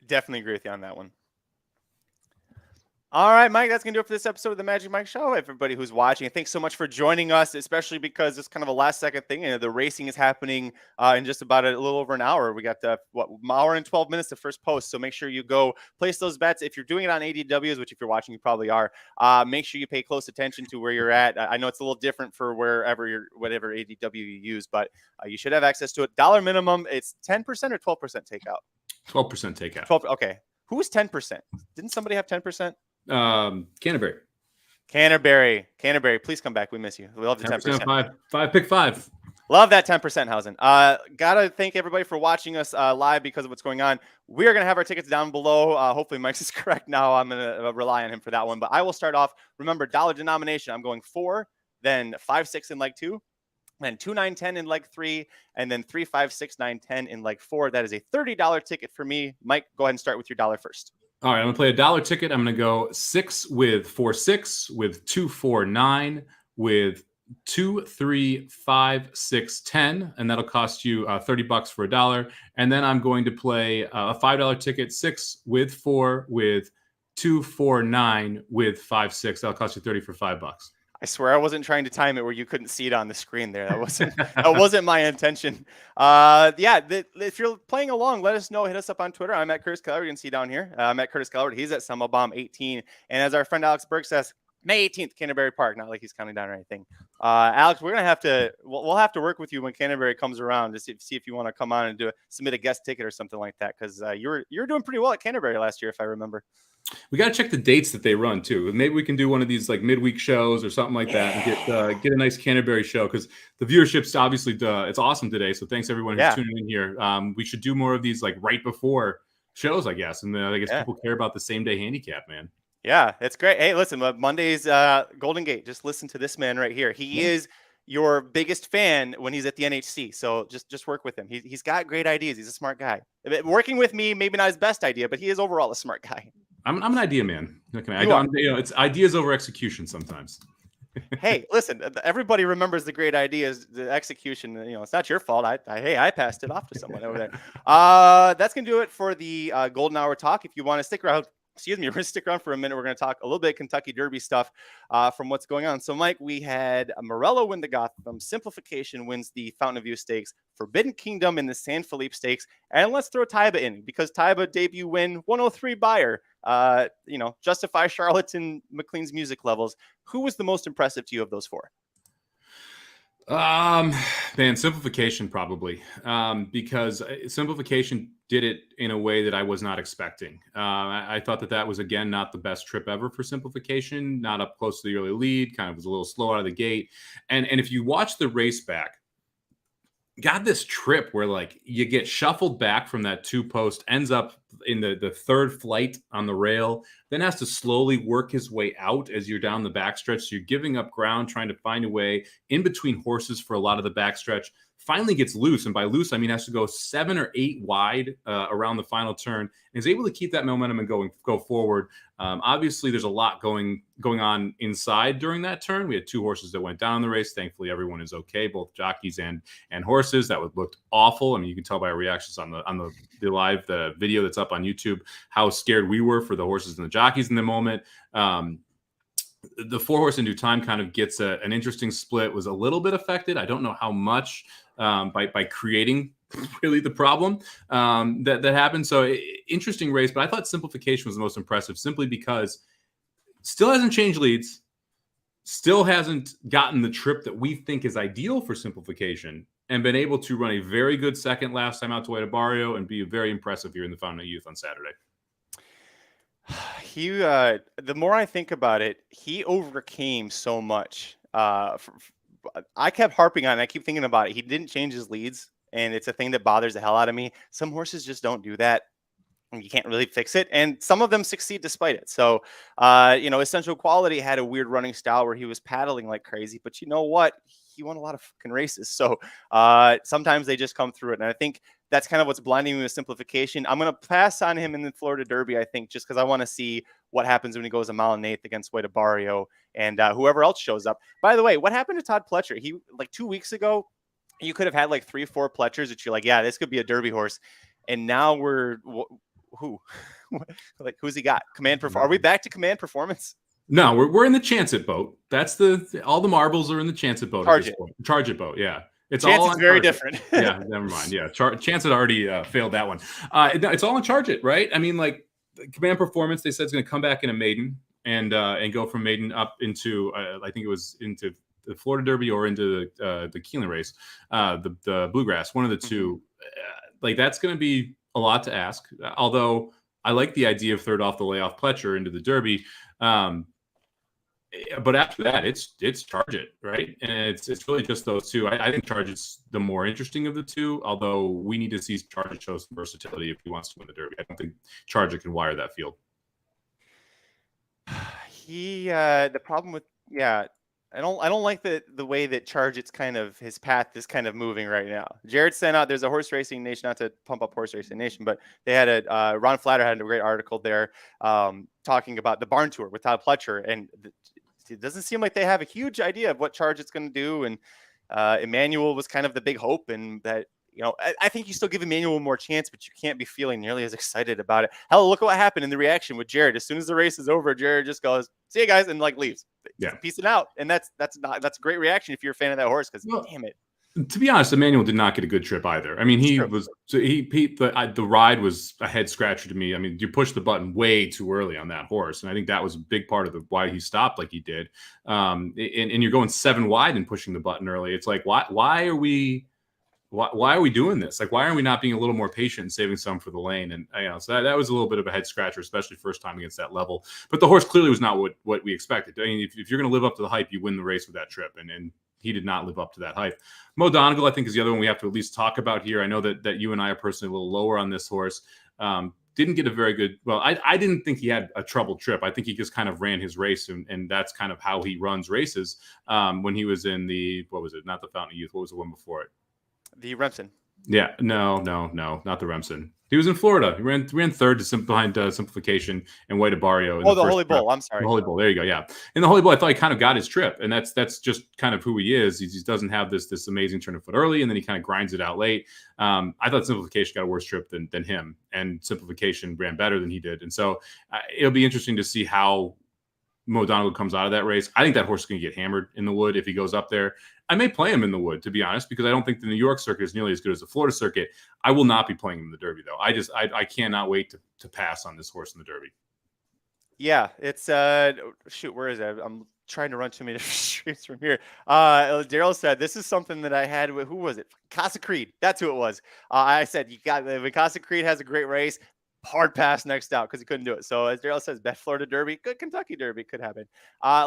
Definitely agree with you on that one. All right, Mike, that's going to do it for this episode of the Magic Mike Show. Everybody who's watching, thanks so much for joining us, especially because it's kind of a last-second thing. The racing is happening in just about a little over an hour. We got an hour and 12 minutes to first post, so make sure you go place those bets. If you're doing it on ADWs, which if you're watching, you probably are, make sure you pay close attention to where you're at. I know it's a little different for whatever ADW you use, but you should have access to it. Dollar minimum, it's 10% or 12% takeout? 12% takeout. 12. Okay. Who's 10%? Didn't somebody have 10%? Canterbury, please come back. We miss you. We love the 10%. 5 pick 5. Love that 10%, Hausen. Gotta thank everybody for watching us live because of what's going on. We are gonna have our tickets down below. Hopefully Mike's is correct now. I'm gonna rely on him for that one, but I will start off. Remember, dollar denomination. I'm going 4, then 5, 6 in leg 2, then 2, 9, 10 in leg 3, and then 3, 5, 6, 9, 10 in leg 4. That is a $30 ticket for me. Mike, go ahead and start with your dollar first. All right, I'm going to play a dollar ticket. I'm going to go 6 with 4, 6, with 2, 4, 9, with 2, 3, 5, 6, 10, and that'll cost you $30 for $1. And then I'm going to play a $5 ticket, 6 with 4, with 2, 4, 9, with 5, 6. That'll cost you $30 for $5. I swear I wasn't trying to time it where you couldn't see it on the screen there. That wasn't my intention. If you're playing along, let us know. Hit us up on Twitter. I'm at Curtis Kalleward. You can see down here. I'm at Curtis Kalleward. He's at Somobomb 18. And as our friend Alex Burke says, May 18th, Canterbury Park. Not like he's counting down or anything. Alex, we're gonna have to. We'll have to work with you when Canterbury comes around to see if you want to come on and submit a guest ticket or something like that. Because you're doing pretty well at Canterbury last year, if I remember. We got to check the dates that they run too. Maybe we can do one of these midweek shows or something like that, and get a nice Canterbury show because the viewership's obviously it's awesome today. So thanks everyone who's tuning in here. We should do more of these right before shows, I guess. And I guess Yeah. people care about the same day handicap, man. Yeah, it's great. Hey, listen, Monday's Golden Gate. Just listen to this man right here. He is your biggest fan when he's at the NHC. So just work with him. He's got great ideas. He's a smart guy. Working with me, maybe not his best idea, but he is overall a smart guy. I'm an idea man. It's ideas over execution sometimes. Hey, listen, everybody remembers the great ideas, the execution. It's not your fault. I passed it off to someone over there. That's going to do it for the Golden Hour talk. If you want to stick around, we're going to stick around for a minute. We're going to talk a little bit of Kentucky Derby stuff from what's going on. So, Mike, we had Morello win the Gotham, Simplification wins the Fountain of Youth Stakes, Forbidden Kingdom in the San Felipe Stakes, and let's throw Taiba in because Taiba debut win 103 Bayer. Justify Charlotte and McLean's music levels. Who was the most impressive to you of those four? Man, Simplification probably, because Simplification did it in a way that I was not expecting. I thought that was, again, not the best trip ever for Simplification, not up close to the early lead, kind of was a little slow out of the gate. And if you watch the race back, got this trip where like you get shuffled back from that 2-post, ends up in the third flight on the rail, then has to slowly work his way out as you're down the backstretch. So you're giving up ground, trying to find a way in between horses for a lot of the backstretch. Finally gets loose, and by loose I mean has to go 7 or 8 wide around the final turn, and is able to keep that momentum and go forward. Obviously, there's a lot going on inside during that turn. We had 2 horses that went down in the race. Thankfully, everyone is okay, both jockeys and horses. That looked awful. I mean, you can tell by our reactions on the live video that's up on YouTube how scared we were for the horses and the jockeys in the moment. The 4-horse in due time kind of gets an interesting split, was a little bit affected. I don't know how much by creating really the problem that happened. So interesting race, but I thought Simplification was the most impressive simply because still hasn't changed leads, still hasn't gotten the trip that we think is ideal for Simplification, and been able to run a very good second last time out to Wayde Barrio and be very impressive here in the Fountain of Youth on Saturday. The more I think about it, he overcame so much. I kept harping on it. I keep thinking about it. He didn't change his leads, and it's a thing that bothers the hell out of me. Some horses just don't do that. You can't really fix it, and some of them succeed despite it. So, Essential Quality had a weird running style where he was paddling like crazy, but you know what? He won a lot of fucking races. So sometimes they just come through it, and I think that's kind of what's blinding me with Simplification. I'm going to pass on him in the Florida Derby, I think, just because I want to see what happens when he goes a mile and 1/8 against Wayde Barrio and whoever else shows up. By the way, what happened to Todd Pletcher? He, like 2 weeks ago, you could have had like 3-4 Pletchers that you're like, yeah, this could be a Derby horse. And now we're who? Like, who's he got? Are we back to Command Performance? No, we're in the Chance It boat. That's all the marbles are in the Chance It boat. Charge It boat. Yeah. It's Chance all is very different. Yeah, never mind. Yeah, Chance had already failed that one. It's all on Charge It, right? I mean, like Command Performance, they said it's going to come back in a maiden and go from maiden up into I think it was into the Florida Derby or into the Keelan race, the Bluegrass, one of the two. Like that's going to be a lot to ask. Although I like the idea of third off the layoff Pletcher into the Derby. But after that, it's Charge It, right? And it's really just those two. I think Charge It's the more interesting of the two, although we need to see Charge It show some versatility if he wants to win the Derby. I don't think Charge It can wire that field. The problem with, I don't like the way that Charge It's kind of, his path is kind of moving right now. Jared sent out, there's a Horse Racing Nation, not to pump up Horse Racing Nation, but they had Ron Flatter had a great article there talking about the barn tour with Todd Pletcher, and it doesn't seem like they have a huge idea of what Charge It's going to do. And Emmanuel was kind of the big hope, and that, I think you still give Emmanuel more chance, but you can't be feeling nearly as excited about it. Hell, look at what happened in the reaction with Jared. As soon as the race is over, Jared just goes, "See you guys," and like leaves. Yeah, peacing out. And that's a great reaction if you're a fan of that horse, because damn it. To be honest, Emmanuel did not get a good trip either. I mean, the ride was a head scratcher to me. I mean, you pushed the button way too early on that horse, and I think that was a big part of why he stopped like he did. And you're going 7 wide and pushing the button early. It's like, why are we doing this? Like, why are we not being a little more patient and saving some for the lane? And so that was a little bit of a head scratcher, especially first time against that level. But the horse clearly was not what we expected. I mean, if you're going to live up to the hype, you win the race with that trip, and he did not live up to that hype. Mo Donegal, I think, is the other one we have to at least talk about here. I know that you and I are personally a little lower on this horse. didn't get a very good. Well, I didn't think he had a troubled trip. I think he just kind of ran his race, and that's kind of how he runs races. When he was in what was it? Not the Fountain of Youth. What was the one before it? The Remsen. Yeah, no, not the Remsen. He was in Florida. He ran third behind Simplification and Way to Barrio. Oh, the Holy Bull. I'm sorry. The Holy Bull. There you go. Yeah. In the Holy Bull, I thought he kind of got his trip, and that's just kind of who he is. He doesn't have this amazing turn of foot early, and then he kind of grinds it out late. I thought Simplification got a worse trip than him, and Simplification ran better than he did. And so it'll be interesting to see how Mo Donegal comes out of that race. I think that horse is going to get hammered in the Wood if he goes up there. I may play him in the Wood, to be honest, because I don't think the New York circuit is nearly as good as the Florida circuit. I will not be playing him in the Derby, though. I cannot wait to pass on this horse in the Derby. Yeah, it's shoot, where is it? I'm trying to run too many different streets from here. Daryl said this is something that I had with, who was it? Casa Creed. That's who it was. I said when Casa Creed has a great race, hard pass next out because he couldn't do it. So as Daryl says, bet Florida Derby, good Kentucky Derby could happen.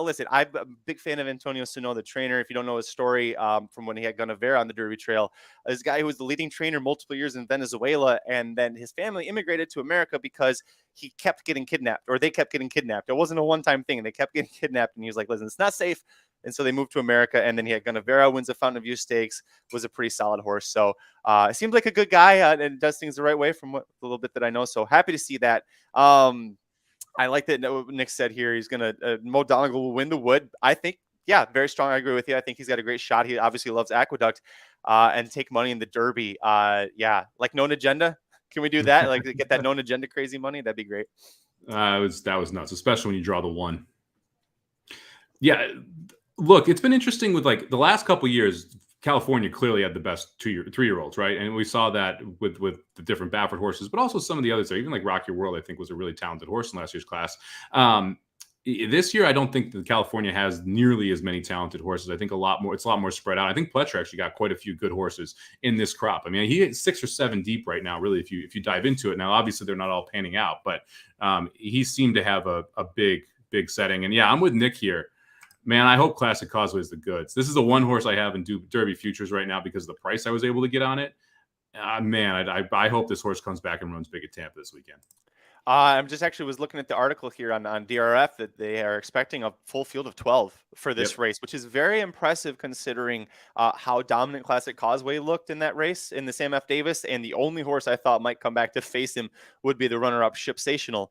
Listen, I'm a big fan of Antonio Sano, the trainer. If you don't know his story from when he had Gunnevera on the Derby Trail, this guy who was the leading trainer multiple years in Venezuela, and then his family immigrated to America because he kept getting kidnapped, or they kept getting kidnapped. It wasn't a one-time thing. They kept getting kidnapped, and he was like, listen, it's not safe. And so they moved to America, and then he had Gunnevera, wins the Fountain of Youth Stakes, was a pretty solid horse. So it seems like a good guy and does things the right way from the little bit that I know. So happy to see that. I like that Nick said here he's going to Mo Donegal will win the Wood. I think, yeah, very strong. I agree with you. I think he's got a great shot. He obviously loves Aqueduct and take money in the Derby. Yeah, like Known Agenda. Can we do that? Like get that Known Agenda crazy money? That'd be great. That was nuts, especially when you draw the one. Yeah. Look, it's been interesting with like the last couple of years. California clearly had the best 3-year-olds, right? And we saw that with the different Baffert horses, but also some of the others there. Even like Rock Your World, I think, was a really talented horse in last year's class. This year, I don't think that California has nearly as many talented horses. I think it's a lot more spread out. I think Pletcher actually got quite a few good horses in this crop. I mean, he hit 6 or 7 deep right now, really, if you dive into it. Now, obviously, they're not all panning out, but he seemed to have a big setting. And yeah, I'm with Nick here. Man, I hope Classic Causeway is the goods. This is the one horse I have in Derby Futures right now because of the price I was able to get on it. Man, I hope this horse comes back and runs big at Tampa this weekend. I'm just actually was looking at the article here on DRF that they are expecting a full field of 12 for this race, which is very impressive considering how dominant Classic Causeway looked in that race in the Sam F. Davis. And the only horse I thought might come back to face him would be the runner-up Shipsational,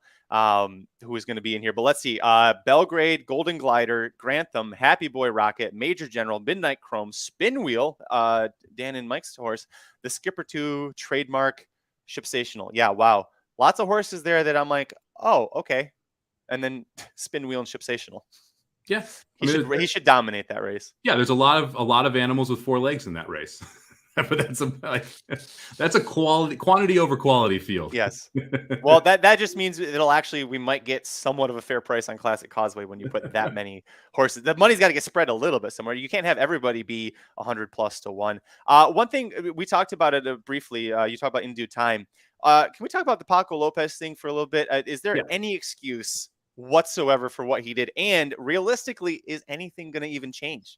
who is going to be in here. But let's see. Belgrade, Golden Glider, Grantham, Happy Boy Rocket, Major General, Midnight Chrome, Spin Wheel, Dan and Mike's horse, the Skipper 2, Trademark, Shipsational. Yeah, wow. Lots of horses there that I'm like, oh, okay. And then Spin Wheel and Shipsational. Yeah. He should dominate that race. Yeah, there's a lot of animals with 4 legs in that race. But that's a quantity over quality field. Yes. Well, that just means we might get somewhat of a fair price on Classic Causeway when you put that many horses. The money's got to get spread a little bit somewhere. You can't have everybody be 100 plus to 1. One thing we talked about it briefly. You talked about In Due Time. Can we talk about the Paco Lopez thing for a little bit? Is there any excuse whatsoever for what he did? And realistically, is anything going to even change?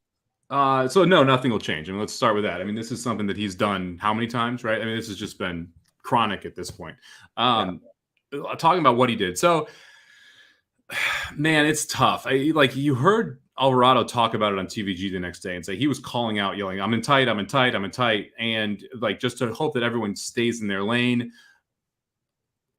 So no, nothing will change. I mean, let's start with that. I mean, this is something that he's done how many times, right? I mean, this has just been chronic at this point. Talking about what he did. So, man, it's tough. You heard Alvarado talk about it on TVG the next day and say he was calling out, yelling, I'm in tight. And like, just to hope that everyone stays in their lane.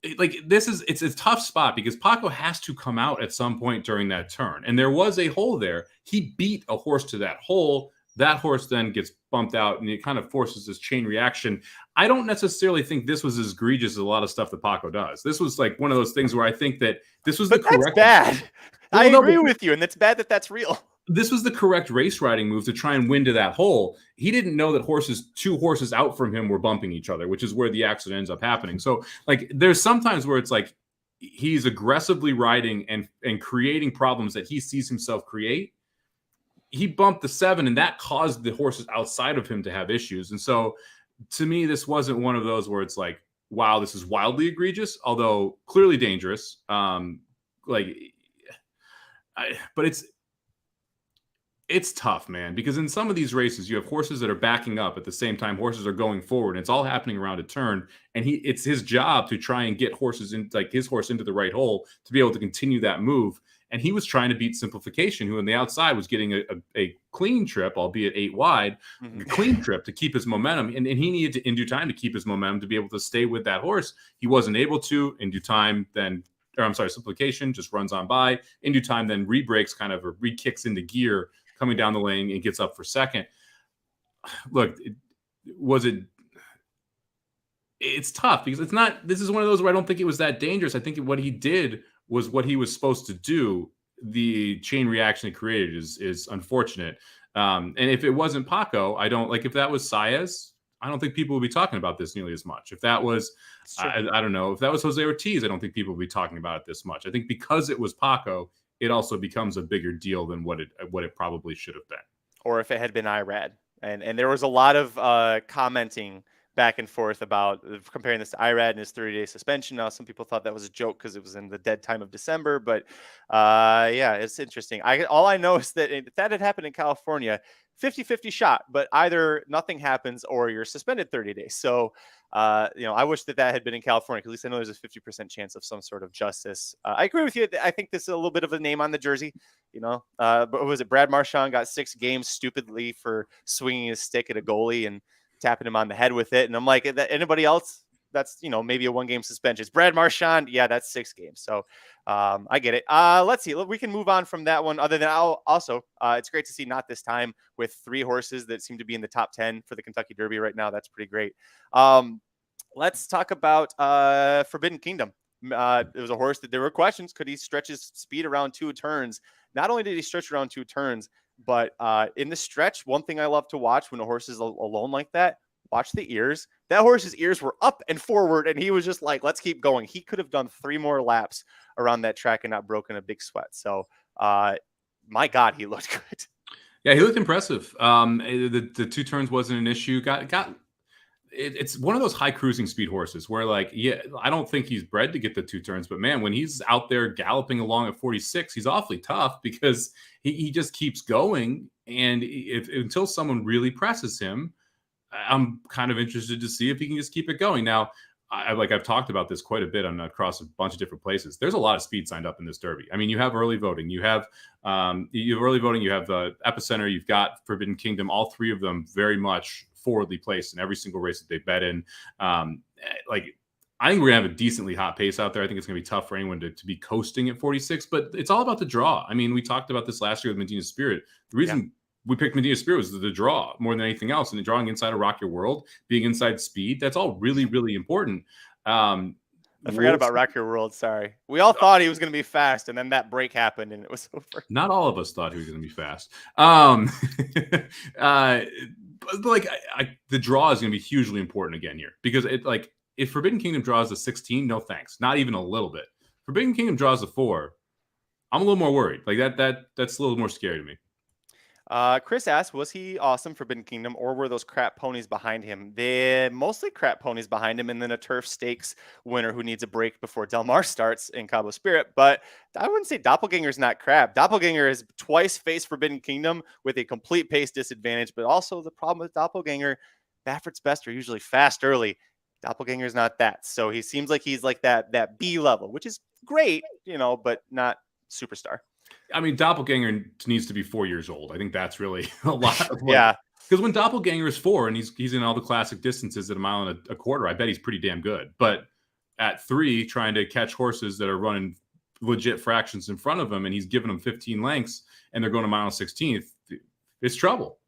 It's a tough spot because Paco has to come out at some point during that turn. And there was a hole there. He beat a horse to that hole. That horse then gets bumped out and it kind of forces this chain reaction. I don't necessarily think this was as egregious as a lot of stuff that Paco does. This was like one of those things where I think that this was the correct. That's bad. I agree with you. And it's bad that that's real. This was the correct race riding move to try and win to that hole. He didn't know that 2 horses out from him were bumping each other, which is where the accident ends up happening. So like, there's sometimes where it's like, he's aggressively riding and creating problems that he sees himself create. He bumped the 7 and that caused the horses outside of him to have issues. And so to me, this wasn't one of those where it's like, wow, this is wildly egregious, although clearly dangerous. But it's, It's tough, man, because in some of these races, you have horses that are backing up at the same time horses are going forward. And it's all happening around a turn. And it's his job to try and get horses in, like his horse into the right hole to be able to continue that move. And he was trying to beat Simplification, who on the outside was getting a clean trip, albeit 8 wide, a clean trip to keep his momentum. And he needed to, in due time, to keep his momentum to be able to stay with that horse. He wasn't able to in due time. Simplification just runs on by in due time, then re-breaks kind of or re-kicks into gear coming down the lane and gets up for second. Look, it's tough because this is one of those where I don't think it was that dangerous. I think what he did was what he was supposed to do. The chain reaction it created is unfortunate. And if it wasn't Paco, if that was Saez, I don't think people would be talking about this nearly as much. If that was, I don't know, if that was Jose Ortiz, I don't think people would be talking about it this much. I think because it was Paco, it also becomes a bigger deal than what it probably should have been. Or if it had been Irad. And there was a lot of commenting back and forth about comparing this to Irad and his 30-day suspension. Now, some people thought that was a joke because it was in the dead time of December. But yeah, it's interesting. All I know is that if that had happened in California, 50-50 shot, but either nothing happens or you're suspended 30 days. So, I wish that had been in California, because at least I know there's a 50% chance of some sort of justice. I agree with you. I think this is a little bit of a name on the jersey, but was it Brad Marchand got 6 games stupidly for swinging his stick at a goalie and tapping him on the head with it. And I'm like, anybody else? That's, maybe a 1-game suspension. It's Brad Marchand. Yeah, that's 6 games. So I get it. Let's see. We can move on from that one. Other than also, it's great to see not this time with 3 horses that seem to be in the top 10 for the Kentucky Derby right now. That's pretty great. Let's talk about Forbidden Kingdom. It was a horse that there were questions. Could he stretch his speed around 2 turns? Not only did he stretch around 2 turns, but in the stretch, one thing I love to watch when a horse is alone like that, watch the ears. That horse's ears were up and forward, and he was just like, let's keep going. He could have done 3 more laps around that track and not broken a big sweat. So, my God, he looked good. Yeah, he looked impressive. The 2 turns wasn't an issue. It's one of those high cruising speed horses where, I don't think he's bred to get the 2 turns, but man, when he's out there galloping along at 46, he's awfully tough because he just keeps going. And until someone really presses him, I'm kind of interested to see if he can just keep it going. Now, I've talked about this quite a bit across a bunch of different places. There's a lot of speed signed up in this Derby. I mean, you have early voting, you have early voting, you have the Epicenter, you've got Forbidden Kingdom, all 3 of them very much forwardly placed in every single race that they bet in. I think we're gonna have a decently hot pace out there. I think it's gonna be tough for anyone to be coasting at 46, but it's all about the draw. I mean, we talked about this last year with Medina Spirit. The reason we picked Medina Spirit was the draw more than anything else. And the drawing inside of Rock Your World, being inside speed, that's all really, really important. I forgot about Rock Your World. Sorry. We all thought he was going to be fast, and then that break happened and it was over. Not all of us thought he was going to be fast. The draw is going to be hugely important again here, because if Forbidden Kingdom draws a 16, no thanks. Not even a little bit. Forbidden Kingdom draws a 4. I'm a little more worried. That's a little more scary to me. Chris asked, was he awesome Forbidden Kingdom, or were those crap ponies behind him? They're mostly crap ponies behind him, and then a turf stakes winner who needs a break before Del Mar starts in Cabo Spirit. But I wouldn't say Doppelganger's not crap. Doppelganger has twice faced Forbidden Kingdom with a complete pace disadvantage, but also the problem with Doppelganger, Baffert's best are usually fast early. Doppelganger's not that. So he seems like he's like that B level, which is great, but not superstar. I mean, Doppelganger needs to be 4 years old. I think that's really a lot. Yeah. Because when Doppelganger is 4 and he's in all the classic distances at a mile and a quarter, I bet he's pretty damn good. But at 3, trying to catch horses that are running legit fractions in front of him, and he's giving them 15 lengths, and they're going a mile and 16th, it's trouble.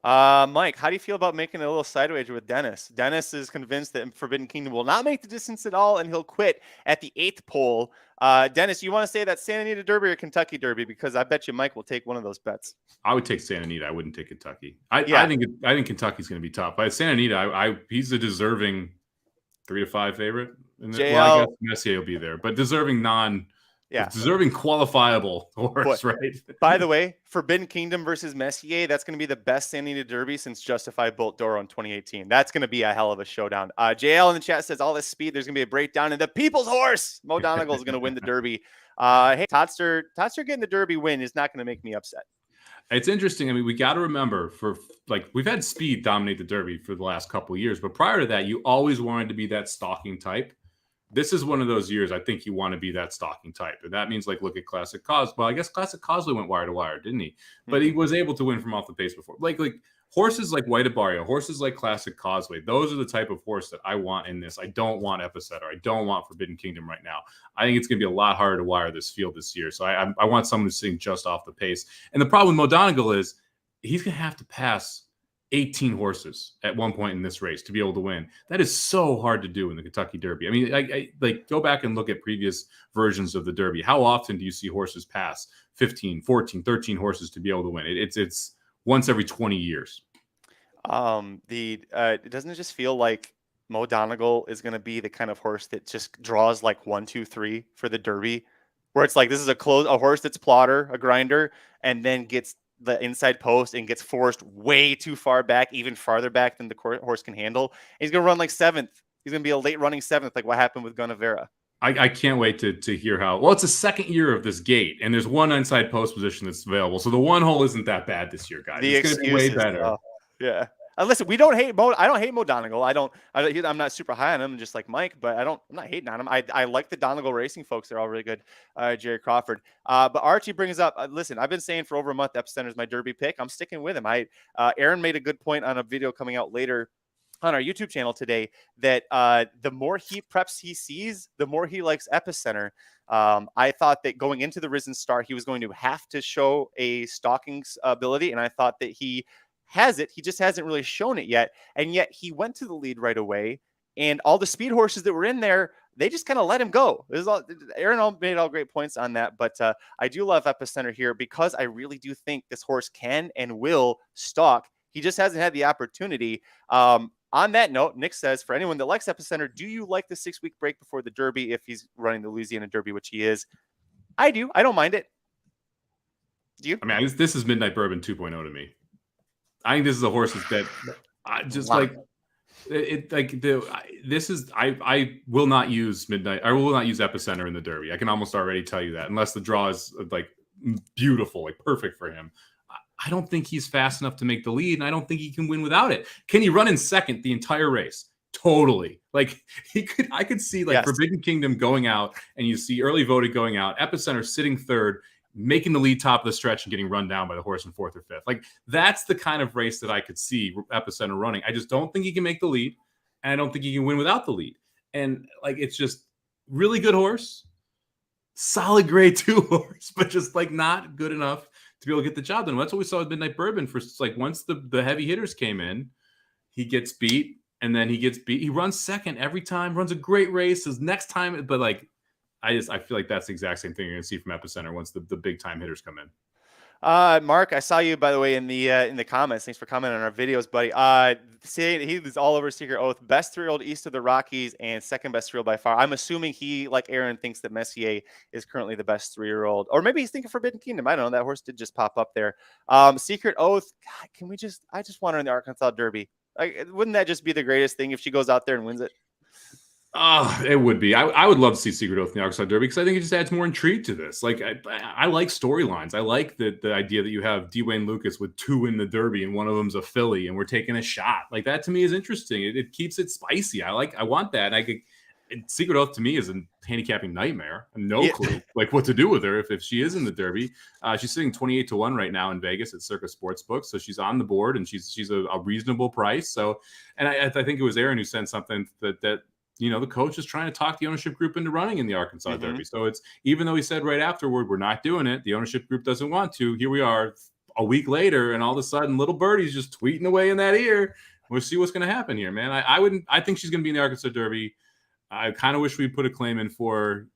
Mike, how do you feel about making a little side wager with Dennis? Dennis is convinced that Forbidden Kingdom will not make the distance at all, and he'll quit at the 8th pole. Dennis, you want to say that Santa Anita Derby or Kentucky Derby? Because I bet you Mike will take one of those bets. I would take Santa Anita. I wouldn't take Kentucky. I think Kentucky's going to be tough. But Santa Anita, he's a deserving 3-5 favorite. JL, I guess Messier will be there, but deserving deserving qualifiable horse, right? By the way, Forbidden Kingdom versus Messier, that's going to be the best Santa Anita Derby since Justified Bolt Doro in 2018. That's going to be a hell of a showdown. JL in the chat says all this speed, there's going to be a breakdown in the people's horse. Mo Donegal is going to win the Derby. Hey, Todster getting the Derby win is not going to make me upset. It's interesting. I mean, we got to remember we've had speed dominate the Derby for the last couple of years, but prior to that, you always wanted to be that stalking type. This is one of those years I think you want to be that stalking type. And that means look at Classic Cos. Well, I guess Classic Causeway went wire to wire, didn't he? But he was able to win from off the pace before. Like horses like White Barrio, horses like Classic Causeway. Those are the type of horse that I want in this. I don't want Epicenter. I don't want Forbidden Kingdom right now. I think it's going to be a lot harder to wire this field this year. So I want someone who's sitting just off the pace. And the problem with Mo Donegal is he's going to have to pass 18 horses at one point in this race to be able to win. That is so hard to do in the Kentucky Derby. I mean, I go back and look at previous versions of the Derby. How often do you see horses pass 15, 14, 13 horses to be able to win? It's once every 20 years. Doesn't it just feel like Mo Donegal is going to be the kind of horse that just draws 1, 2, 3 for the Derby, where it's like this is a horse that's plotter, a grinder, and then gets the inside post and gets forced way too far back, even farther back than the horse can handle. And he's going to run 7th. He's going to be a late running 7th, like what happened with Gunnevera. I can't wait to hear how. Well, it's the second year of this gate, and there's one inside post position that's available. So the one hole isn't that bad this year, guys. It's going to be way better. Yeah. Listen, I don't hate Mo Donegal. I'm not super high on him, just like Mike, but I'm not hating on him. I like the Donegal racing folks. They're all really good. Jerry Crawford. But Archie brings up, listen, I've been saying for over a month, Epicenter is my Derby pick. I'm sticking with him. Aaron made a good point on a video coming out later on our YouTube channel today that the more heat preps he sees, the more he likes Epicenter. I thought that going into the Risen Star, he was going to have to show a stalking ability, and I thought that he has it. He just hasn't really shown it yet. And yet he went to the lead right away. And all the speed horses that were in there, they just kind of let him go. Aaron made all great points on that. But I do love Epicenter here because I really do think this horse can and will stalk. He just hasn't had the opportunity. On that note, Nick says, for anyone that likes Epicenter, do you like the 6-week break before the Derby if he's running the Louisiana Derby, which he is? I do. I don't mind it. Do you? I mean, this is Midnight Bourbon 2.0 to me. I think this is a horse that I just wow. I will not use Midnight. I will not use Epicenter in the Derby. I can almost already tell you that, unless the draw is beautiful, perfect for him. I don't think he's fast enough to make the lead, and I don't think he can win without it. Can he run in second the entire race? Totally. I could see yes. Forbidden Kingdom going out, and you see Early Voted going out, Epicenter sitting third, making the lead top of the stretch and getting run down by the horse in 4th or 5th. That's the kind of race that I could see Epicenter running. I just don't think he can make the lead, and I don't think he can win without the lead. And it's just really good horse, solid grade 2 horse, but just not good enough to be able to get the job done. That's what we saw with Midnight Bourbon. For once the heavy hitters came in, he gets beat, and then he gets beat. He runs second every time, runs a great race. His next time, but I feel like that's the exact same thing you're going to see from Epicenter once the big time hitters come in. Mark, I saw you, by the way, in the comments. Thanks for commenting on our videos, buddy. Saying he was all over Secret Oath, best 3-year-old east of the Rockies and second best 3-year-old by far. I'm assuming he, like Aaron, thinks that Messier is currently the best 3-year-old, or maybe he's thinking Forbidden Kingdom. I don't know. That horse did just pop up there. Secret Oath. God, I just want her in the Arkansas Derby. Wouldn't that just be the greatest thing if she goes out there and wins it? It would be. I would love to see Secret Oath in the Arkansas Derby because I think it just adds more intrigue to this. I like storylines. I like the idea that you have Dwayne Lucas with 2 in the Derby and one of them's a filly and we're taking a shot. That to me is interesting. It keeps it spicy. I want that. Secret Oath to me is a handicapping nightmare. I have no clue what to do with her if she is in the Derby. She's sitting 28-1 right now in Vegas at Circa Sportsbook, so she's on the board and she's a reasonable price. So, and I think it was Aaron who sent something that the coach is trying to talk the ownership group into running in the Arkansas Derby. So it's, even though he said right afterward, we're not doing it, the ownership group doesn't want to. Here we are a week later, and all of a sudden, little birdie's just tweeting away in that ear. We'll see what's going to happen here, man. I think she's going to be in the Arkansas Derby. I kind of wish we put a claim in for.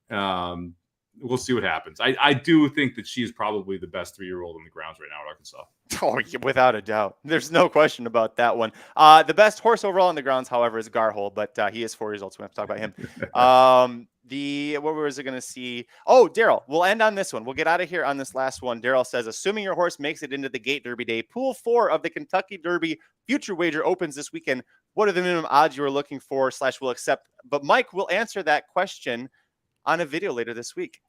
We'll see what happens. I do think that she's probably the best 3-year-old on the grounds right now at Arkansas. Oh, without a doubt. There's no question about that one. The best horse overall on the grounds, however, is Garhole, but he is 4 years old, so we have to talk about him. What was it going to see? Oh, Daryl, we'll end on this one. We'll get out of here on this last one. Daryl says, assuming your horse makes it into the Gate Derby Day, Pool 4 of the Kentucky Derby Future Wager opens this weekend. What are the minimum odds you are looking for / will accept? But Mike will answer that question on a video later this week.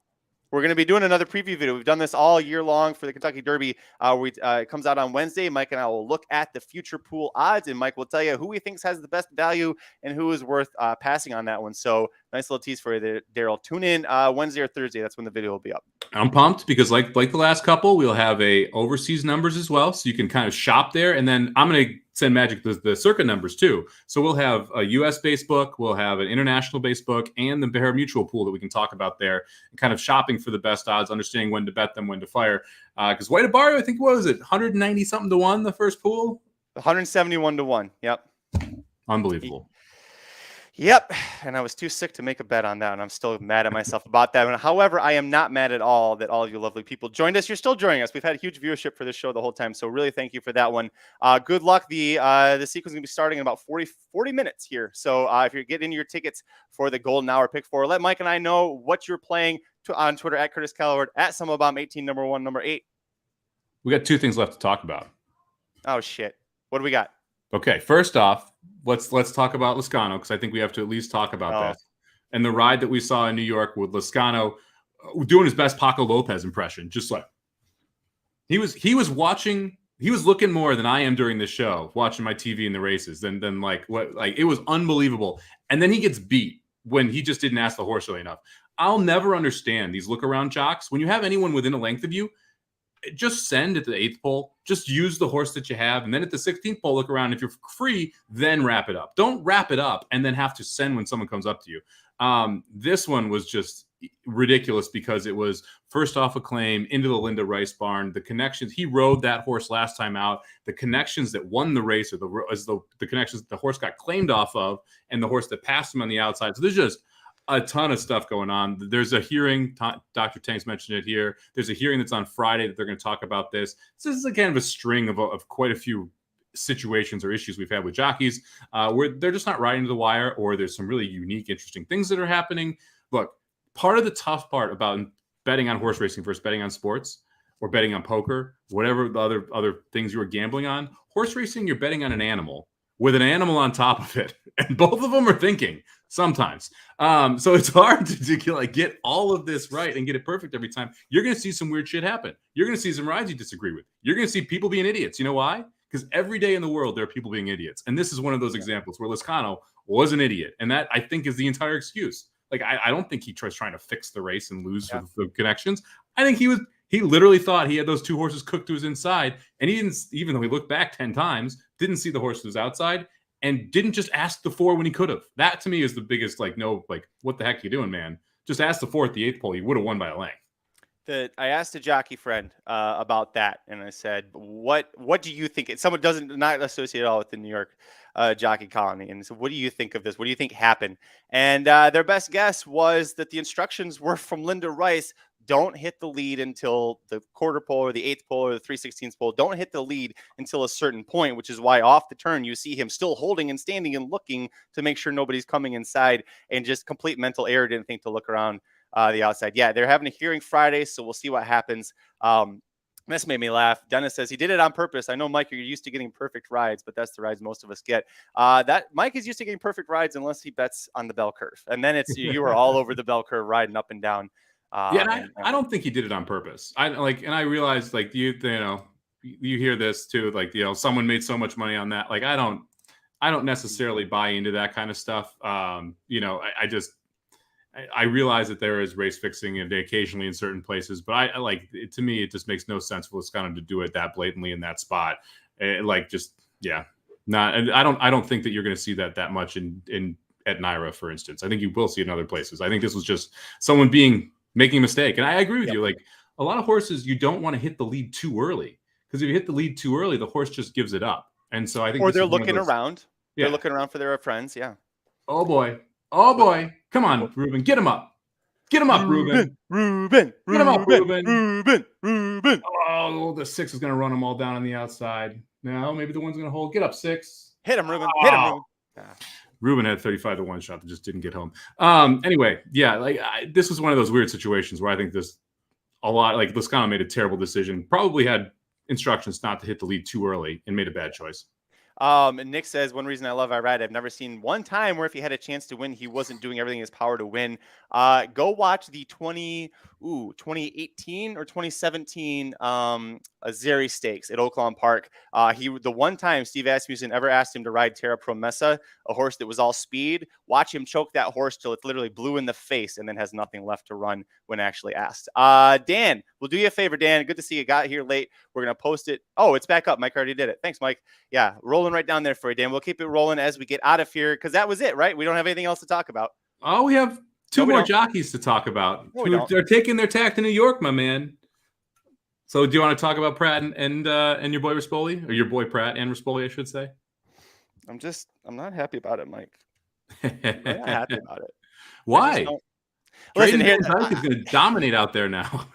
we're going to be doing another preview video. We've done this all year long for the Kentucky Derby. It comes out on Wednesday. Mike and I will look at the future pool odds, and Mike will tell you who he thinks has the best value and who is worth passing on that one. So nice little tease for you, Daryl. Tune in Wednesday or Thursday. That's when the video will be up. I'm pumped because like the last couple, we'll have a overseas numbers as well. So you can kind of shop there. And then I'm going to send Magic the circuit numbers too. So we'll have a US based book, we'll have an international based book, and the Bear Mutual pool that we can talk about there, and kind of shopping for the best odds, understanding when to bet them, when to fire. Because White Abario, I think, what was it, 190 something to 1 the first pool? 171 to 1. Yep. Unbelievable. Yep, and I was too sick to make a bet on that, and I'm still mad at myself about that. However, I am not mad at all that all of you lovely people joined us. You're still joining us. We've had a huge viewership for this show the whole time, so really thank you for that one. Good luck. The sequence is going to be starting in about 40 minutes here. So if you're getting your tickets for the Golden Hour Pick 4, let Mike and I know what you're playing on Twitter at Curtis Kalleward, at Somobomb 18, number 1, number 8. We got 2 things left to talk about. Oh, shit. What do we got? Okay, first off, let's talk about Lezcano, because I think we have to at least talk about this. And the ride that we saw in New York with Lezcano doing his best Paco Lopez impression, just like he was watching, he was looking more than I am during the show, watching my TV in the races, than like what, like it was unbelievable. And then he gets beat when he just didn't ask the horse early enough. I'll never understand these look around jocks. When you have anyone within a length of you, just send at the 8th pole. Just use the horse that you have. And then at the 16th pole, look around. If you're free, then wrap it up. Don't wrap it up and then have to send when someone comes up to you. This one was just ridiculous because it was first off a claim into the Linda Rice barn. The connections, he rode that horse last time out. The connections that won the race are the connections the horse got claimed off of and the horse that passed him on the outside. So there's just a ton of stuff going on. There's a hearing. Dr. Tanks mentioned it here. There's a hearing that's on Friday that they're going to talk about this. So this is a kind of a string of quite a few situations or issues we've had with jockeys where they're just not riding to the wire, or there's some really unique, interesting things that are happening. Look, part of the tough part about betting on horse racing versus betting on sports or betting on poker, whatever the other things you were gambling on, horse racing, you're betting on an animal with an animal on top of it. And both of them are thinking sometimes. So it's hard to like get all of this right and get it perfect every time. You're going to see some weird shit happen. You're going to see some rides you disagree with. You're going to see people being idiots. You know why? Because every day in the world, there are people being idiots. And this is one of those examples where Lezcano was an idiot. And that, I think, is the entire excuse. Like, I don't think he was trying to fix the race and lose for the connections. I think he literally thought he had those 2 horses cooked to his inside. And he didn't, even though he looked back 10 times, didn't see the horse to his outside and didn't just ask the 4 when he could have. That to me is the biggest, like, no, like, what the heck are you doing, man? Just ask the 4 at the 8th pole. He would have won by a length. I asked a jockey friend about that, and I said, "What do you think?" Someone not associate at all with the New York jockey colony, and so, "What do you think of this? What do you think happened?" And their best guess was that the instructions were from Linda Rice: don't hit the lead until the quarter pole or the 8th pole or the 3/16 pole. Don't hit the lead until a certain point, which is why off the turn you see him still holding and standing and looking to make sure nobody's coming inside, and just complete mental error. Didn't think to look around the outside. Yeah, they're having a hearing Friday, so we'll see what happens. This made me laugh. Dennis says he did it on purpose. I know, Mike, you're used to getting perfect rides, but that's the rides most of us get. That Mike is used to getting perfect rides unless he bets on the bell curve, and then it's you are all over the bell curve, riding up and down. I don't think he did it on purpose. I realized, like, you know, you hear this too, like, you know, someone made so much money on that. Like, I don't necessarily buy into that kind of stuff. You know, I realize that there is race fixing and occasionally in certain places, but I like it, to me, it just makes no sense for Lezcano to do it that blatantly in that spot. I don't think that you're going to see that much at Naira, for instance. I think you will see it in other places. I think this was just someone making a mistake. And I agree with you. Like, a lot of horses, you don't want to hit the lead too early, because if you hit the lead too early, the horse just gives it up. And so I think, or they're looking around. Yeah. They're looking around for their friends. Yeah. Oh boy. Come on, Ruben. Get him up. Get him up, Ruben. Ruben. Get him up, Ruben. Ruben. Oh, the 6 is going to run them all down on the outside. No, maybe the one's going to hold. Get up, 6. Hit him, Ruben. Hit him, Ruben. Ruben had 35 to 1 shot that just didn't get home. Anyway, yeah, this was one of those weird situations where I think there's a lot, like, Lezcano made a terrible decision. Probably had instructions not to hit the lead too early and made a bad choice. And Nick says, one reason I love Irad, I've never seen one time where if he had a chance to win, he wasn't doing everything in his power to win. Go watch the 2018 or 2017 Azeri Stakes at Oaklawn Park. The one time Steve Asmussen ever asked him to ride Terra Promessa, a horse that was all speed. Watch him choke that horse till it's literally blue in the face and then has nothing left to run when actually asked. Dan, we'll do you a favor, Dan. Good to see you. Got here late. We're going to post it. Oh, it's back up. Mike already did it. Thanks, Mike. Yeah, rolling right down there for you, Dan. We'll keep it rolling as we get out of here because that was it, right? We don't have anything else to talk about. Oh, we have two more jockeys to talk about. They're taking their tack to New York, my man. So do you want to talk about Pratt and your boy Rispoli? Or your boy Pratt and Rispoli, I should say? I'm not happy about it, Mike. I'm not happy about it. Why? Listen, here is going to dominate out there now.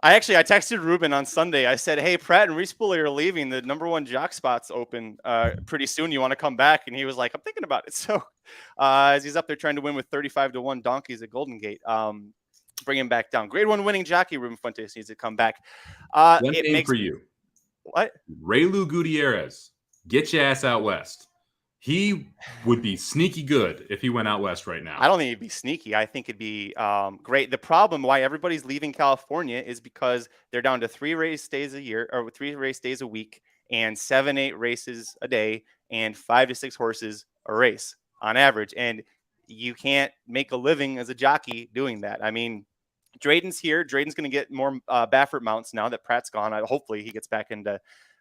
I texted Ruben on Sunday. I said, hey, Pratt and Rispoli are leaving. The number one jock spot's open pretty soon. You want to come back? And he was like, I'm thinking about it. So as he's up there trying to win with 35-1 donkeys at Golden Gate, bring him back down. Grade 1 winning jockey Ruben Fuentes needs to come back. One name for you. What? Raylu Gutierrez. Get your ass out west. He would be sneaky good if he went out west right now. I don't think he'd be sneaky. I think it'd be great. The problem why everybody's leaving California is because they're down to 3 race days a year or 3 race days a week and 7-8 races a day and 5 to 6 horses a race on average. And you can't make a living as a jockey doing that. I mean, Drayden's here. Drayden's going to get more Baffert mounts now that Pratt's gone. Hopefully he gets back into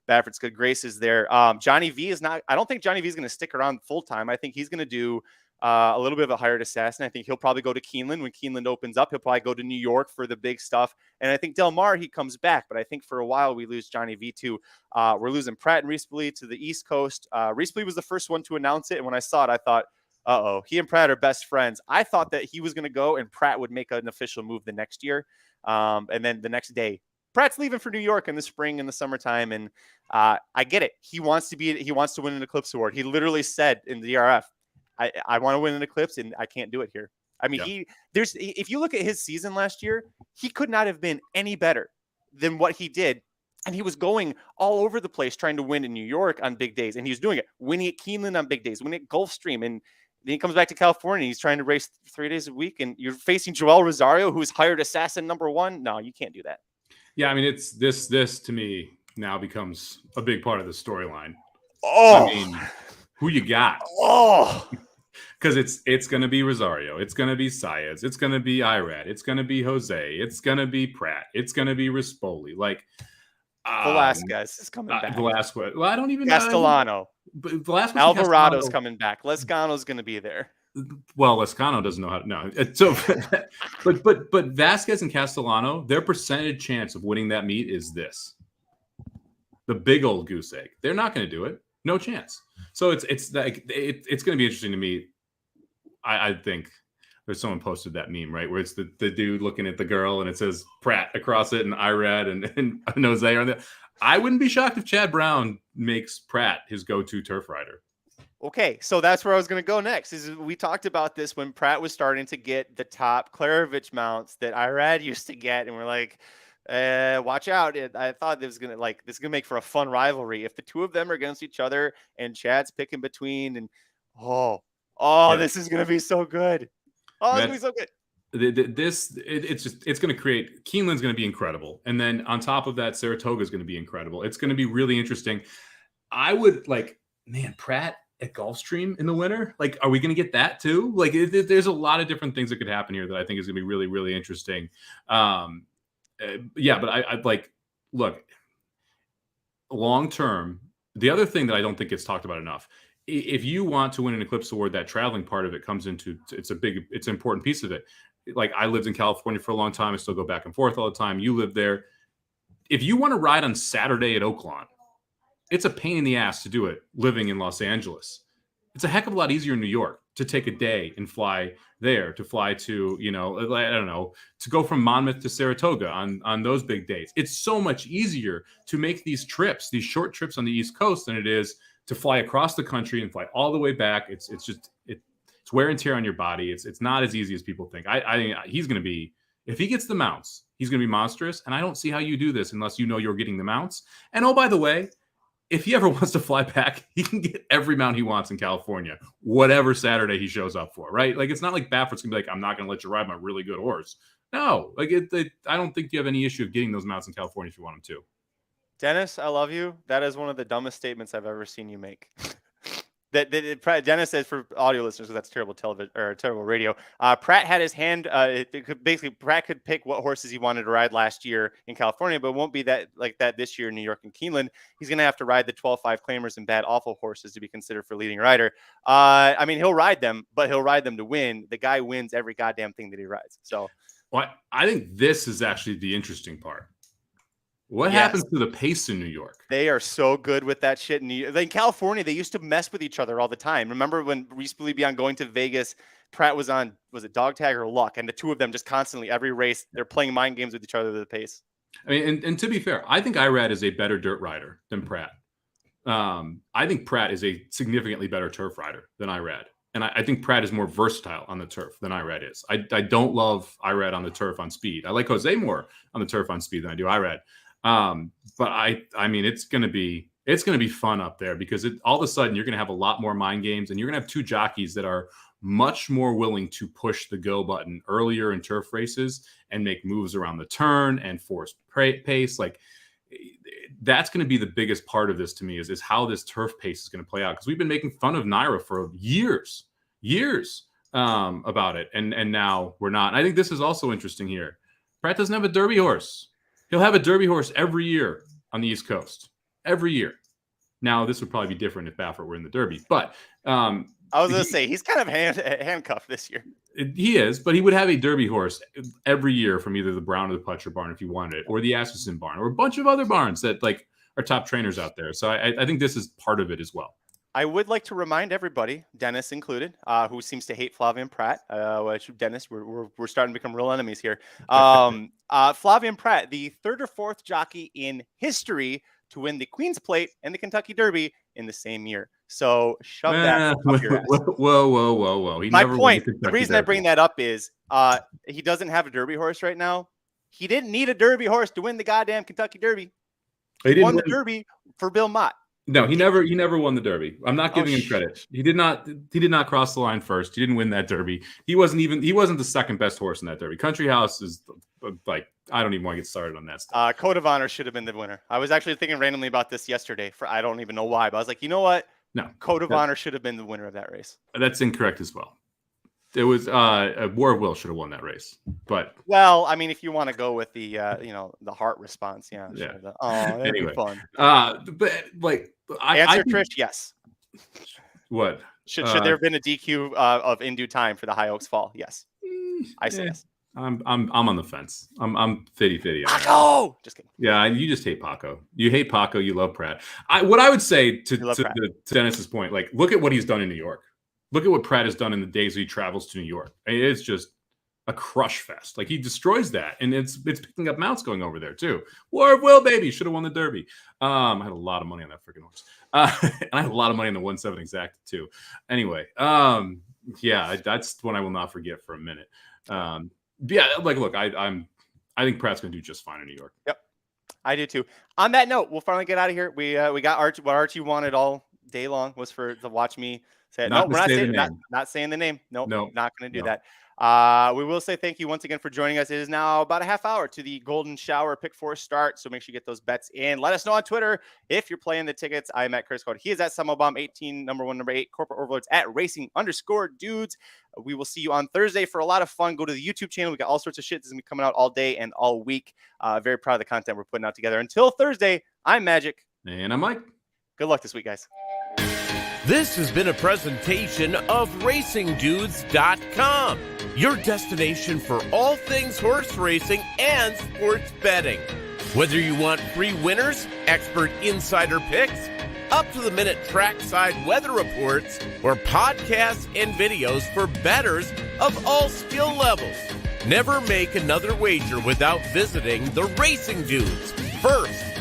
Baffert's good graces there. Johnny V is not. I don't think Johnny V is going to stick around full time. I think he's going to do a little bit of a hired assassin. I think he'll probably go to Keeneland when Keeneland opens up. He'll probably go to New York for the big stuff. And I think Del Mar, he comes back. But I think for a while we lose Johnny V too. We're losing Pratt and Rispoli to the East Coast. Rispoli was the first one to announce it. And when I saw it, I thought, uh-oh, he and Pratt are best friends. I thought that he was going to go and Pratt would make an official move the next year. And then the next day, Pratt's leaving for New York in the spring and the summertime. And I get it. He wants to win an Eclipse Award. He literally said in the DRF, I want to win an Eclipse and I can't do it here. I mean, if you look at his season last year, he could not have been any better than what he did. And he was going all over the place trying to win in New York on big days. And he was doing it, winning at Keeneland on big days, winning at Gulfstream. And then he comes back to California. He's trying to race 3 days a week. And you're facing Joel Rosario, who's hired assassin number 1. No, you can't do that. Yeah, I mean, it's this to me now becomes a big part of the storyline. Oh, I mean, who you got? Oh, because it's going to be Rosario, it's going to be Saez, it's going to be Irad, it's going to be Jose, it's going to be Pratt, it's going to be Rispoli. Like Velasquez is coming back. Velasquez. Well, I don't even Castellano. But Velasquez, Alvarado's coming back. Lescano's going to be there. Well, Lescano doesn't know how to. No, so but Vasquez and Castellano, their percentage chance of winning that meet is this: the big old goose egg. They're not going to do it. No chance. So it's like it's going to be interesting to me. I think there's someone posted that meme, right, where it's the dude looking at the girl and it says Pratt across it and Irad and Jose on there. I wouldn't be shocked if Chad Brown makes Pratt his go-to turf rider. Okay, so that's where I was going to go next. We talked about this when Pratt was starting to get the top Klarovich mounts that Irad used to get, and we're like, watch out. I thought this is going to make for a fun rivalry. If the two of them are against each other and Chad's picking between, and this is going to be so good. Oh, it's going to be so good. It's going to create. Keeneland's going to be incredible, and then on top of that, Saratoga is going to be incredible. It's going to be really interesting. I would Pratt at Gulfstream in the winter. Like, are we going to get that too? Like, there's a lot of different things that could happen here that I think is going to be really, really interesting. But I like, look, long term. The other thing that I don't think gets talked about enough. If you want to win an Eclipse Award, that traveling part of it comes into, it's an important piece of it. Like, I lived in California for a long time. I still go back and forth all the time. You live there. If you want to ride on Saturday at Oaklawn, it's a pain in the ass to do it living in Los Angeles. It's a heck of a lot easier in New York to take a day and fly there, to fly to, to go from Monmouth to Saratoga on those big days. It's so much easier to make these trips, these short trips on the East Coast than it is to fly across the country and fly all the way back. It's wear and tear on your body. It's not as easy as people think. I think he's going to be, if he gets the mounts, he's going to be monstrous. And I don't see how you do this unless you know you're getting the mounts. And oh, by the way, if he ever wants to fly back, he can get every mount he wants in California, whatever Saturday he shows up for, right? Like, it's not like Baffert's going to be like, I'm not going to let you ride my really good horse. No, like I don't think you have any issue of getting those mounts in California if you want them to. Dennis, I love you. That is one of the dumbest statements I've ever seen you make. Dennis says, for audio listeners, because that's terrible television or terrible radio. Pratt had his hand. Pratt could pick what horses he wanted to ride last year in California, but it won't be that this year in New York and Keeneland. He's going to have to ride the 12-5 claimers and bad awful horses to be considered for leading rider. I mean, he'll ride them, but he'll ride them to win. The guy wins every goddamn thing that he rides. So, well, I think this is actually the interesting part. What happens to the pace in New York? They are so good with that shit. In California, they used to mess with each other all the time. Remember when Reese Believe on going to Vegas, Pratt was on, was it dog tag or luck? And the two of them just constantly, every race, they're playing mind games with each other at the pace. I mean, and to be fair, I think Irad is a better dirt rider than Pratt. I think Pratt is a significantly better turf rider than Irad. And I think Pratt is more versatile on the turf than Irad is. I don't love Irad on the turf on speed. I like Jose more on the turf on speed than I do Irad. But I mean, it's going to be fun up there because all of a sudden you're going to have a lot more mind games and you're going to have two jockeys that are much more willing to push the go button earlier in turf races and make moves around the turn and force pace. Like that's going to be the biggest part of this to me is how this turf pace is going to play out. Cause we've been making fun of Naira for years, about it. And now we're not. And I think this is also interesting here. Pratt doesn't have a Derby horse. He'll have a Derby horse every year on the East Coast. Every year. Now, this would probably be different if Baffert were in the Derby. But I was going to say, he's kind of handcuffed this year. He is, but he would have a Derby horse every year from either the Brown or the Pletcher barn if he wanted it, or the Asmussen barn, or a bunch of other barns that are top trainers out there. So I think this is part of it as well. I would like to remind everybody, Dennis included, who seems to hate Flavien Pratt. Which Dennis, we're starting to become real enemies here. Flavien Pratt, the third or fourth jockey in history to win the Queen's Plate and the Kentucky Derby in the same year. So shove that up your ass. Whoa. My point, the reason I bring that up is he doesn't have a Derby horse right now. He didn't need a Derby horse to win the goddamn Kentucky Derby. He won the Derby for Bill Mott. No, he never won the Derby. I'm not giving him credit. He did not cross the line first. He didn't win that Derby. He wasn't the second best horse in that Derby. Country House is I don't even want to get started on that stuff. Code of Honor should have been the winner. I was actually thinking randomly about this yesterday. I don't even know why, but I was like, you know what? No, Code of Honor should have been the winner of that race. That's incorrect as well. It was War of Will should have won that race, but I mean, if you want to go with the the heart response, yeah. Sure. That'd anyway, be fun. But answer, Trish, yes. What should there have been a DQ of in due time for the High Oaks fall? Yes, I say yes. I'm on the fence. I'm 50-50. Paco! Just kidding. Yeah, you just hate Paco. You hate Paco. You love Pratt. What I would say to Dennis's point, look at what he's done in New York. Look at what Pratt has done in the days he travels to New York. It's just a crush fest. He destroys that, and it's picking up mounts going over there too. War of Will, baby, should have won the Derby. I had a lot of money on that freaking horse, and I had a lot of money on the 1/7 exact too. Anyway, yeah, that's one I will not forget for a minute. Yeah, look, I think Pratt's going to do just fine in New York. Yep, I do too. On that note, we'll finally get out of here. We got Archie. What Archie wanted all day long was to watch me say it. No, we're not saying the name. Nope, not going to do that. We will say thank you once again for joining us. It is now about a half hour to the Golden Shower Pick 4 start, so make sure you get those bets in. Let us know on Twitter if you're playing the tickets. I am at Chris Code. He is at Somobomb 18, number 1, number 8, corporate overlords at racing_dudes. We will see you on Thursday for a lot of fun. Go to the YouTube channel. We got all sorts of shit that's going to be coming out all day and all week. Very proud of the content we're putting out together. Until Thursday, I'm Magic. And I'm Mike. Good luck this week, guys. This has been a presentation of RacingDudes.com, your destination for all things horse racing and sports betting. Whether you want free winners, expert insider picks, up-to-the-minute trackside weather reports, or podcasts and videos for bettors of all skill levels, never make another wager without visiting the Racing Dudes. First,